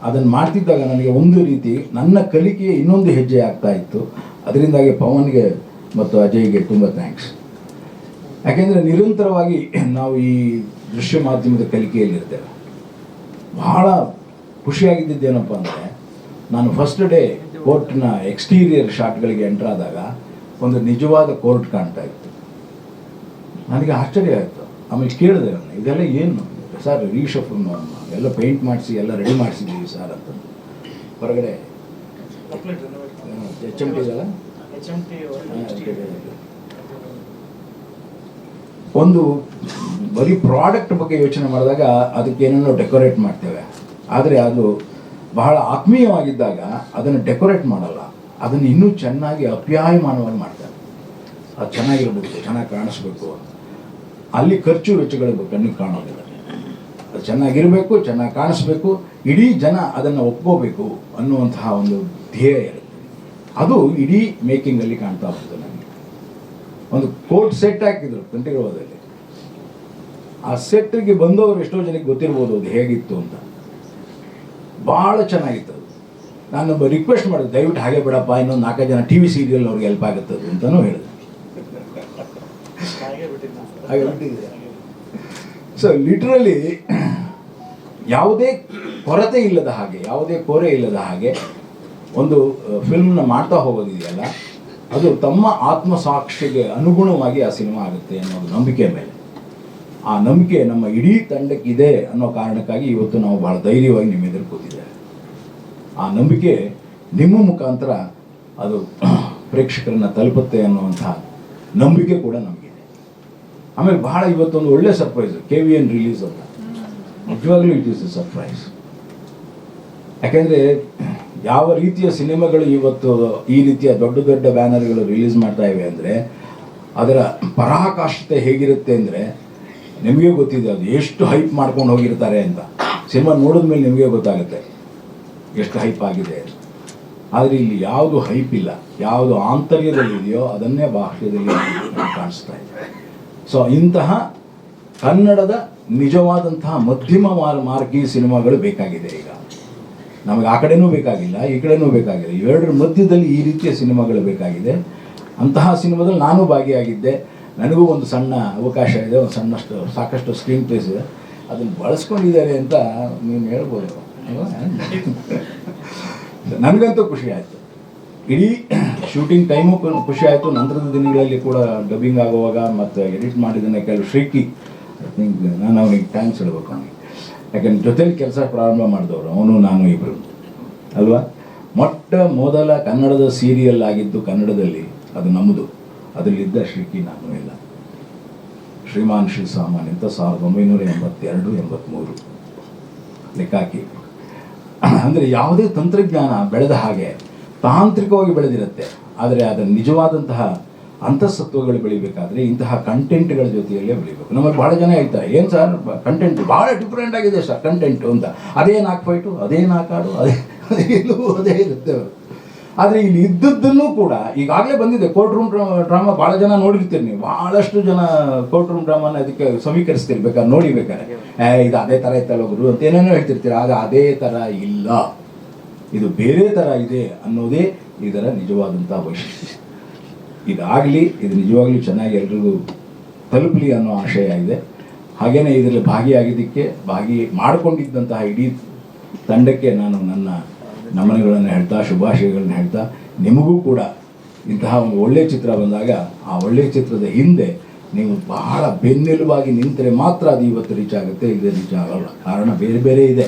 ಅದನ್ನು ಮಾಡ್ತಿದ್ದಾಗ ನನಗೆ ಒಂದು ರೀತಿ ನನ್ನ ಕಲಿಕೆಯ ಇನ್ನೊಂದು ಹೆಜ್ಜೆ ಆಗ್ತಾ ಇತ್ತು. ಅದರಿಂದಾಗಿ ಪವನ್ಗೆ ಮತ್ತು ಅಜಯ್ಗೆ ತುಂಬ ಥ್ಯಾಂಕ್ಸ್. ಯಾಕೆಂದರೆ ನಿರಂತರವಾಗಿ ನಾವು ಈ ದೃಶ್ಯ ಮಾಧ್ಯಮದ ಕಲಿಕೆಯಲ್ಲಿರ್ತೇವೆ. ಬಹಳ ಖುಷಿಯಾಗಿದ್ದೇನಪ್ಪ ಅಂದರೆ ನಾನು ಫಸ್ಟ್ ಡೇ ಕೋರ್ಟ್ನ ಎಕ್ಸ್ಟೀರಿಯರ್ ಶಾಟ್ಗಳಿಗೆ ಎಂಟರ್ ಆದಾಗ ಒಂದು ನಿಜವಾದ ಕೋರ್ಟ್ ಕಾಣ್ತಾ ಇತ್ತು. ನನಗೆ ಆಶ್ಚರ್ಯ ಆಯಿತು. ಆಮೇಲೆ ಕೇಳಿದೆ ನಾನು, ಇದೆಲ್ಲ ಏನು ಸರ್? ರೀಶಫ್ ಎಲ್ಲ ಪೇಂಟ್ ಮಾಡಿಸಿ ಎಲ್ಲ ರೆಡಿ ಮಾಡಿಸಿದ್ದೀವಿ ಸರ್ ಅಂತ. ಹೊರಗಡೆ HMT ಇದೆಲ್ಲ ಒಂದು ಬರೀ ಪ್ರಾಡಕ್ಟ್ ಬಗ್ಗೆ ಯೋಚನೆ ಮಾಡಿದಾಗ ಅದಕ್ಕೆ ಏನೇನೋ ಡೆಕೋರೇಟ್ ಮಾಡ್ತೇವೆ. ಆದರೆ ಅದು ಬಹಳ ಆತ್ಮೀಯವಾಗಿದ್ದಾಗ ಅದನ್ನು ಡೆಕೋರೇಟ್ ಮಾಡಲ್ಲ, ಅದನ್ನು ಇನ್ನೂ ಚೆನ್ನಾಗಿ ಅಪ್ಯಾಯಮಾನವಾಗಿ ಮಾಡ್ತಾರೆ. ಅದು ಚೆನ್ನಾಗಿರ್ಬೇಕು, ಚೆನ್ನಾಗಿ ಕಾಣಿಸ್ಬೇಕು. ಅಲ್ಲಿ ಖರ್ಚು ವೆಚ್ಚಗಳು ಕಣ್ಣಿಗೆ ಕಾಣೋದಿಲ್ಲ. ಅದು ಚೆನ್ನಾಗಿರಬೇಕು, ಚೆನ್ನಾಗಿ ಕಾಣಿಸ್ಬೇಕು, ಇಡೀ ಜನ ಅದನ್ನು ಒಪ್ಕೋಬೇಕು ಅನ್ನುವಂತಹ ಒಂದು ಧ್ಯೇಯ ಇರುತ್ತೆ. ಅದು ಇಡೀ ಮೇಕಿಂಗಲ್ಲಿ ಕಾಣ್ತಾ ಹೋಗ್ತದೆ. ನನಗೆ ಒಂದು ಕೋರ್ಟ್ ಸೆಟ್ ಹಾಕಿದ್ರು ಕಂಠೀರವದಲ್ಲಿ. ಆ ಸೆಟ್ಗೆ ಬಂದವರು ಎಷ್ಟೋ ಜನಕ್ಕೆ ಗೊತ್ತಿರ್ಬೋದು ಅದು ಹೇಗಿತ್ತು ಅಂತ. ಭಾಳ ಚೆನ್ನಾಗಿತ್ತು. ನಾನೊಬ್ಬ ರಿಕ್ವೆಸ್ಟ್ ಮಾಡಿದೆ, ದಯವಿಟ್ಟು ಹಾಗೆ ಬಿಡಪ್ಪ, ಇನ್ನೊಂದು 4 ಜನ TV ಸೀರಿಯಲ್ ಅವ್ರಿಗೆ ಹೆಲ್ಪ್ ಆಗುತ್ತದೆ ಅಂತಲೂ ಹೇಳಿದೆ. ಹಾಗೆ ಬಿಟ್ಟಿದೆ. ಸೊ ಲಿಟ್ರಲಿ ಯಾವುದೇ ಕೊರತೆ ಇಲ್ಲದ ಹಾಗೆ, ಯಾವುದೇ ಕೋರೆ ಇಲ್ಲದ ಹಾಗೆ ಒಂದು ಫಿಲ್ಮ್ನ ಮಾಡ್ತಾ ಹೋಗೋದಿದೆಯಲ್ಲ, ಅದು ತಮ್ಮ ಆತ್ಮಸಾಕ್ಷಿಗೆ ಅನುಗುಣವಾಗಿ ಆ ಸಿನಿಮಾ ಆಗುತ್ತೆ ಅನ್ನೋದು ನಂಬಿಕೆ ಮೇಲೆ. ಆ ನಂಬಿಕೆ ನಮ್ಮ ಇಡೀ ತಂಡಕ್ಕಿದೆ ಅನ್ನೋ ಕಾರಣಕ್ಕಾಗಿ ಇವತ್ತು ನಾವು ಭಾಳ ಧೈರ್ಯವಾಗಿ ನಿಮ್ಮ ಎದುರು ಕೂತಿದ್ದೇವೆ. ಆ ನಂಬಿಕೆ ನಿಮ್ಮ ಮುಖಾಂತರ ಅದು ಪ್ರೇಕ್ಷಕರನ್ನು ತಲುಪುತ್ತೆ ಅನ್ನುವಂಥ ನಂಬಿಕೆ ಕೂಡ ನಮಗಿದೆ. ಆಮೇಲೆ ಬಹಳ ಇವತ್ತೊಂದು ಒಳ್ಳೆ ಸರ್ಪ್ರೈಸ್, KVN ರಿಲೀಸ್ ಅಂತ. ನಿಜವಾಗ್ಲೂ ಇಟ್ ಈಸ್ ಎ ಸರ್ಪ್ರೈಸ್. ಯಾಕೆಂದರೆ ಯಾವ ರೀತಿಯ ಸಿನಿಮಾಗಳು ಇವತ್ತು ಈ ರೀತಿಯ ದೊಡ್ಡ ದೊಡ್ಡ ಬ್ಯಾನರ್ಗಳು ರಿಲೀಸ್ ಮಾಡ್ತಾ ಇವೆ ಅಂದರೆ ಅದರ ಪರಾಕಾಷ್ಠತೆ ಹೇಗಿರುತ್ತೆ ಅಂದರೆ ನಿಮಗೆ ಗೊತ್ತಿದೆ. ಅದು ಎಷ್ಟು ಹೈಪ್ ಮಾಡ್ಕೊಂಡು ಹೋಗಿರ್ತಾರೆ ಅಂತ ಸಿನಿಮಾ ನೋಡಿದ ಮೇಲೆ ನಿಮಗೆ ಗೊತ್ತಾಗುತ್ತೆ ಎಷ್ಟು ಹೈಪ್ ಆಗಿದೆ. ಆದರೆ ಇಲ್ಲಿ ಯಾವುದು ಹೈಪ್ ಇಲ್ಲ, ಯಾವುದು ಆಂತರ್ಯದಲ್ಲಿ ಇದೆಯೋ ಅದನ್ನೇ ಬಾಹ್ಯದಲ್ಲಿ ಕಾಣಿಸ್ತಾ ಇದೆ. ಸೊ ಇಂತಹ ಕನ್ನಡದ ನಿಜವಾದಂತಹ ಮಧ್ಯಮ ಮಾರ್ಗಿ ಸಿನಿಮಾಗಳು ಬೇಕಾಗಿದೆ. ಈಗ ನಮಗೆ ಆ ಕಡೆನೂ ಬೇಕಾಗಿಲ್ಲ, ಈ ಕಡೆನೂ ಬೇಕಾಗಿಲ್ಲ, ಇವೆರಡರ ಮಧ್ಯದಲ್ಲಿ ಈ ರೀತಿಯ ಸಿನಿಮಾಗಳು ಬೇಕಾಗಿದೆ. ಅಂತಹ ಸಿನಿಮಾದಲ್ಲಿ ನಾನು ಭಾಗಿಯಾಗಿದ್ದೆ. ನನಗೂ ಒಂದು ಸಣ್ಣ ಅವಕಾಶ ಇದೆ, ಒಂದು ಸಾಕಷ್ಟು ಸ್ಕ್ರೀನ್ ಪ್ಲೇಸ್ ಇದೆ. ಅದನ್ನು ಬಳಸ್ಕೊಂಡಿದ್ದಾರೆ ಅಂತ ನೀವು ಹೇಳ್ಬೋದು. ನನಗಂತೂ ಖುಷಿ ಆಯಿತು. ಇಡೀ ಶೂಟಿಂಗ್ ಟೈಮು ಖುಷಿ ಆಯಿತು. ನಂತರದ ದಿನಗಳಲ್ಲಿ ಕೂಡ ಡಬ್ಬಿಂಗ್ ಆಗುವಾಗ ಮತ್ತು ಎಡಿಟ್ ಮಾಡಿದ್ದನ್ನು ಕೆಲವು ಶ್ರೀಕಿ ಐ ಥಿಂಕ್ ನಾನು ಅವನಿಗೆ ಥ್ಯಾಂಕ್ಸ್ ಹೇಳ್ಬೇಕು ಅವನಿಗೆ. ಯಾಕೆಂದ್ರೆ ಜೊತೆಲಿ ಕೆಲಸ ಪ್ರಾರಂಭ ಮಾಡಿದವರು ಅವನು ನಾನು ಇಬ್ಬರು ಅಲ್ವಾ. ಮೊಟ್ಟ ಮೊದಲ ಕನ್ನಡದ ಸೀರಿಯಲ್ ಆಗಿದ್ದು ಕನ್ನಡದಲ್ಲಿ ಅದು ನಮ್ಮದು. ಅದರಲ್ಲಿದ್ದ ಶ್ರೀಕಿ ನಾನು ಎಲ್ಲ ಶ್ರೀಮಾನ್ ಶ್ರೀ ಸಾಮಾನ್ಯ ಅಂತ 1982-83 ಲೆಕ್ಕಾಕಿ. ಅಂದರೆ ಯಾವುದೇ ತಂತ್ರಜ್ಞಾನ ಬೆಳೆದ ಹಾಗೆ ತಾಂತ್ರಿಕವಾಗಿ ಬೆಳೆದಿರುತ್ತೆ, ಆದರೆ ಅದರ ನಿಜವಾದಂತಹ ಅಂತಃಸತ್ವಗಳು ಬೆಳಿಬೇಕಾದ್ರೆ ಇಂತಹ ಕಂಟೆಂಟ್ಗಳ ಜೊತೆಯಲ್ಲೇ ಬೆಳಿಬೇಕು. ನಮ್ಮಲ್ಲಿ ಭಾಳ ಜನ ಹೇಳ್ತಾರೆ, ಏನು ಸರ್ ಕಂಟೆಂಟ್ ಭಾಳ ಡಿಫ್ರೆಂಟ್ ಆಗಿದೆ ಸರ್ ಕಂಟೆಂಟು ಅಂತ. ಅದೇ 4 ಫೈಟು, ಅದೇ 4 ಹಾಡು, ಅದೇ ಇರುತ್ತೆ. ಆದರೆ ಇಲ್ಲಿ ಇದ್ದದ್ದನ್ನು ಕೂಡ ಈಗಾಗಲೇ ಬಂದಿದೆ. ಕೋರ್ಟ್ ರೂಮ್ ಡ್ರಾಮಾ ಭಾಳ ಜನ ನೋಡಿರ್ತೀರಿ ನೀವು, ಭಾಳಷ್ಟು ಜನ ಕೋರ್ಟ್ ರೂಮ್ ಡ್ರಾಮಾನ ಅದಕ್ಕೆ ಸಮೀಕರಿಸ್ತೀರಿ, ಬೇಕಾದ್ರೆ ನೋಡಿಬೇಕಾರೆ ಇದು ಅದೇ ಥರ ಇತ್ತಲ್ಲ ಗುರು ಅಂತ ಏನೇನೋ ಹೇಳ್ತಿರ್ತೀರ. ಆಗ ಅದೇ ಥರ ಇಲ್ಲ, ಇದು ಬೇರೆ ಥರ ಇದೆ ಅನ್ನೋದೇ ಇದರ ನಿಜವಾದಂಥ ವೈಶಿಷ್ಟ್ಯ. ಇದಾಗಲಿ, ಇದು ನಿಜವಾಗ್ಲೂ ಚೆನ್ನಾಗಿ ಎಲ್ರಿಗೂ ತಲುಪಲಿ ಅನ್ನೋ ಆಶಯ ಇದೆ. ಹಾಗೆಯೇ ಇದರಲ್ಲಿ ಭಾಗಿಯಾಗಿದ್ದಕ್ಕೆ, ಮಾಡಿಕೊಂಡಿದ್ದಂತಹ ಇಡೀ ತಂಡಕ್ಕೆ ನಾನು ನನ್ನ ನಮನಗಳನ್ನು ಹೇಳ್ತಾ, ಶುಭಾಶಯಗಳನ್ನ ಹೇಳ್ತಾ, ನಿಮಗೂ ಕೂಡ ಇಂತಹ ಒಂದು ಒಳ್ಳೆಯ ಚಿತ್ರ ಬಂದಾಗ ಆ ಒಳ್ಳೆಯ ಚಿತ್ರದ ಹಿಂದೆ ನೀವು ಬಹಳ ಬೆನ್ನೆಲುಬಾಗಿ ನಿಂತರೆ ಮಾತ್ರ ಅದು ಇವತ್ತು ರೀಚ್ ಆಗುತ್ತೆ, ಇಲ್ಲದೆ ರೀಚ್ ಆಗಲ್ಲ. ಕಾರಣ ಬೇರೆ ಬೇರೆ ಇದೆ.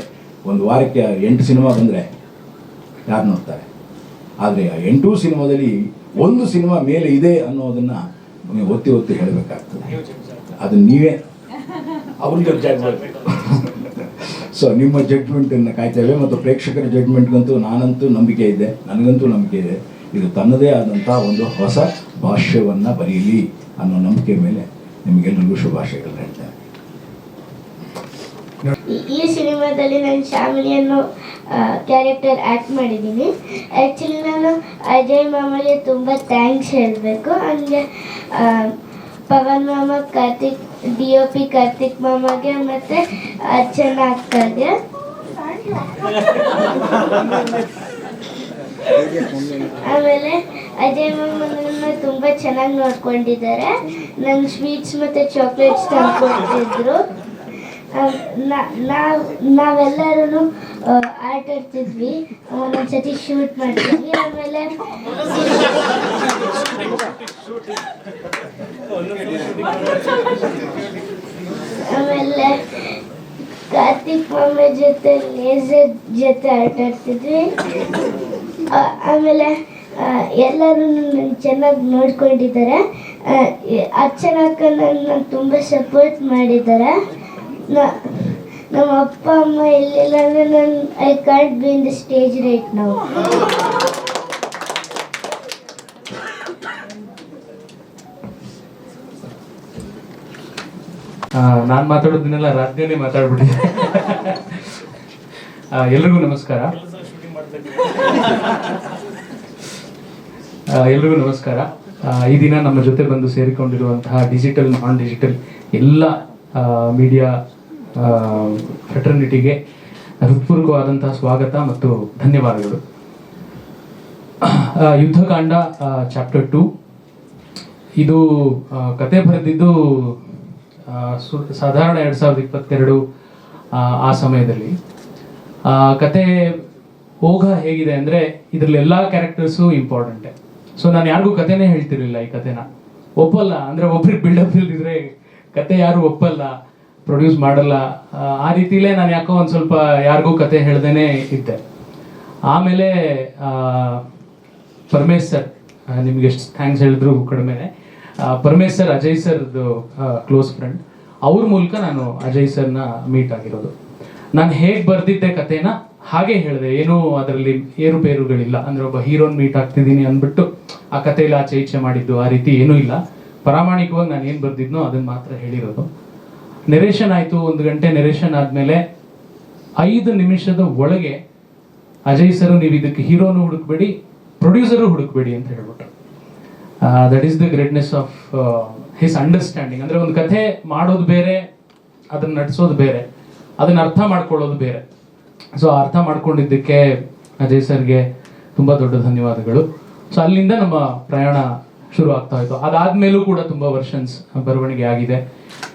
ಒಂದು ವಾರಕ್ಕೆ 8 ಸಿನಿಮಾ ಬಂದರೆ ಯಾರು ನೋಡ್ತಾರೆ? ಆದರೆ ಆ 8 ಸಿನಿಮಾದಲ್ಲಿ 1 ಸಿನಿಮಾ ಮೇಲೆ ಇದೆ ಅನ್ನೋದನ್ನು ನೀವು ಒತ್ತಿ ಒತ್ತಿ ಹೇಳಬೇಕಾಗ್ತದೆ. ಅದನ್ನು ನೀವೇ ಅವ್ರಿಗೆ ಜಡ್ಜ್ ಮಾಡಬೇಕು. ಸೊ ನಿಮ್ಮ ಜಡ್ಜ್ಮೆಂಟನ್ನು ಕಾಯ್ತೇವೆ. ಮತ್ತು ಪ್ರೇಕ್ಷಕರ ಜಡ್ಜ್ಮೆಂಟ್ಗಂತೂ ನಾನಂತೂ ನಂಬಿಕೆ ಇದೆ, ನನಗಂತೂ ನಂಬಿಕೆ ಇದೆ. ಇದು ತನ್ನದೇ ಆದಂಥ ಒಂದು ಹೊಸ ಭಾಷ್ಯವನ್ನು ಬರೀಲಿ ಅನ್ನೋ ನಂಬಿಕೆ ಮೇಲೆ ನಿಮಗೆಲ್ಲರಿಗೂ ಶುಭಾಶಯಗಳನ್ನ ಹೇಳ್ತೇನೆ. ಈ ಸಿನಿಮಾದಲ್ಲಿ ನಾನು ಶ್ಯಾಮಿಲಿ ಅನ್ನೋ ಕ್ಯಾರೆಕ್ಟರ್ ಆ್ಯಕ್ಟ್ ಮಾಡಿದ್ದೀನಿ. ಆ್ಯಕ್ಚುಲಿ ನಾನು ಅಜಯ್ ಮಾಮಲ್ಲಿ ತುಂಬ ಥ್ಯಾಂಕ್ಸ್ ಹೇಳಬೇಕು. ಹಂಗೆ ಪವನ್ ಮಾಮ, ಕಾರ್ತಿಕ್ DOP ಕಾರ್ತಿಕ್ ಮಾಮಗೆ ಮತ್ತು ಅರ್ಚನಾ ಅಕ್ಕಗೆ. ಆಮೇಲೆ ಅಜಯ್ ಮಾಮ ನನ್ನ ತುಂಬ ಚೆನ್ನಾಗಿ ನೋಡ್ಕೊಂಡಿದ್ದಾರೆ. ನಂಗೆ ಸ್ವೀಟ್ಸ್ ಮತ್ತು ಚಾಕ್ಲೇಟ್ಸ್ ತಂದ್ಕೊಡ್ತಿದ್ರು. ನಾವೆಲ್ಲರೂ ಆಟ ಆಡ್ತಿದ್ವಿ, ಒಂದೊಂದ್ಸತಿ ಶೂಟ್ ಮಾಡ್ತಿದ್ವಿ. ಆಮೇಲೆ ಕಾರ್ತಿಕ್ ಮಾಮ ಜೊತೆ ಲೇಸರ್ ಜೊತೆ ಆಟ ಆಡ್ತಿದ್ವಿ. ಆಮೇಲೆ ಎಲ್ಲರೂ ಚೆನ್ನಾಗಿ ನೋಡ್ಕೊಂಡಿದ್ದಾರೆ. ಅರ್ಚನಾಕ್ಕ ನನ್ನ ತುಂಬ ಸಪೋರ್ಟ್ ಮಾಡಿದ್ದಾರೆ. ನಮ್ಮ ಅಪ್ಪ ಅಮ್ಮ ಇರಲಿಲ್ಲ ಅಂದರೆ ನಾನು I can't be in the stage right ನಾವು. ನಾನು ಮಾತಾಡೋದನ್ನೆಲ್ಲ ರಾಜ್ಯನೇ ಮಾತಾಡ್ಬಿಟ್ಟಿದ್ದೆ. ಎಲ್ರಿಗೂ ನಮಸ್ಕಾರ. ಎಲ್ರಿಗೂ ನಮಸ್ಕಾರ. ಈ ದಿನ ನಮ್ಮ ಜೊತೆ ಬಂದು ಸೇರಿಕೊಂಡಿರುವಂತಹ ಡಿಜಿಟಲ್, ನಾನ್ ಡಿಜಿಟಲ್ ಎಲ್ಲ ಮೀಡಿಯಾ ಫ್ರೆಟರ್ನಿಟಿಗೆ ಹೃತ್ಪೂರ್ವಕವಾದಂತಹ ಸ್ವಾಗತ ಮತ್ತು ಧನ್ಯವಾದಗಳು. ಯುದ್ಧಕಾಂಡ ಚಾಪ್ಟರ್ 2 ಇದು ಕತೆ ಬರೆದಿದ್ದು ಸಾಧಾರಣ 2022 ಆ ಸಮಯದಲ್ಲಿ. ಕತೆ ಹೋಗ ಹೇಗಿದೆ ಅಂದರೆ ಇದರಲ್ಲಿ ಎಲ್ಲ ಕ್ಯಾರೆಕ್ಟರ್ಸು ಇಂಪಾರ್ಟೆಂಟೆ. ಸೊ ನಾನು ಯಾರಿಗೂ ಕತೆನೇ ಹೇಳ್ತಿರ್ಲಿಲ್ಲ ಈ ಕತೆನ. ಒಪ್ಪಲ್ಲ ಅಂದರೆ ಒಬ್ರಿಗೆ ಬಿಲ್ಡಪ್ ಇಲ್ದಿದ್ರೆ ಕತೆ ಯಾರು ಒಪ್ಪಲ್ಲ, ಪ್ರೊಡ್ಯೂಸ್ ಮಾಡಲ್ಲ. ಆ ರೀತಿಲೇ ನಾನು ಯಾಕೋ ಒಂದು ಸ್ವಲ್ಪ ಯಾರಿಗೂ ಕತೆ ಹೇಳ್ದೇನೆ ಇದ್ದೆ. ಆಮೇಲೆ ಪರಮೇಶ್ ಸರ್, ನಿಮ್ಗೆ ಎಷ್ಟು ಥ್ಯಾಂಕ್ಸ್ ಹೇಳಿದ್ರು ಕಡಿಮೆನೆ. ಪರಮೇಶ್ ಸರ್ ಅಜಯ್ ಸರ್ದು ಕ್ಲೋಸ್ ಫ್ರೆಂಡ್. ಅವ್ರ ಮೂಲಕ ನಾನು ಅಜಯ್ ಸರ್ನ ಮೀಟ್ ಆಗಿರೋದು. ನಾನು ಹೇಗೆ ಬರೆದಿದ್ದೆ ಕತೆನ ಹಾಗೆ ಹೇಳಿದೆ, ಏನೂ ಅದರಲ್ಲಿ ಏರುಪೇರುಗಳಿಲ್ಲ. ಅಂದರೆ ಒಬ್ಬ ಹೀರೋನ್ ಮೀಟ್ ಆಗ್ತಿದ್ದೀನಿ ಅಂದ್ಬಿಟ್ಟು ಆ ಕಥೆಯಲ್ಲಿ ಆಚೆ ಈಚೆ ಮಾಡಿದ್ದು ಆ ರೀತಿ ಏನೂ ಇಲ್ಲ. ಪ್ರಾಮಾಣಿಕವಾಗಿ ನಾನು ಏನು ಬರೆದಿದ್ನೋ ಅದನ್ನು ಮಾತ್ರ ಹೇಳಿರೋದು. ನೆರೇಷನ್ ಆಯಿತು. 1 ಗಂಟೆ ನೆರೇಷನ್ ಆದಮೇಲೆ 5 ನಿಮಿಷದ ಒಳಗೆ ಅಜಯ್ ಸರ್ ನೀವು ಇದಕ್ಕೆ ಹೀರೋನು ಹುಡುಕ್ಬೇಡಿ, ಪ್ರೊಡ್ಯೂಸರು ಹುಡುಕ್ಬೇಡಿ ಅಂತ ಹೇಳ್ಬಿಟ್ರು. That is the greatness of his understanding. ಅಂದರೆ ಒಂದು ಕಥೆ ಮಾಡೋದು ಬೇರೆ, ಅದನ್ನು ನಟಿಸೋದು ಬೇರೆ, ಅದನ್ನು ಅರ್ಥ ಮಾಡ್ಕೊಳ್ಳೋದು ಬೇರೆ. ಸೊ ಅರ್ಥ ಮಾಡ್ಕೊಂಡಿದ್ದಕ್ಕೆ ಅಜಯ್ ಸರ್ಗೆ ತುಂಬ ದೊಡ್ಡ ಧನ್ಯವಾದಗಳು. ಸೊ ಅಲ್ಲಿಂದ ನಮ್ಮ ಪ್ರಯಾಣ ಶುರು ಆಗ್ತಾ ಹೋಯಿತು. ಅದಾದ್ಮೇಲೂ ಕೂಡ ತುಂಬ ವರ್ಷನ್ಸ್ ಬರವಣಿಗೆ ಆಗಿದೆ.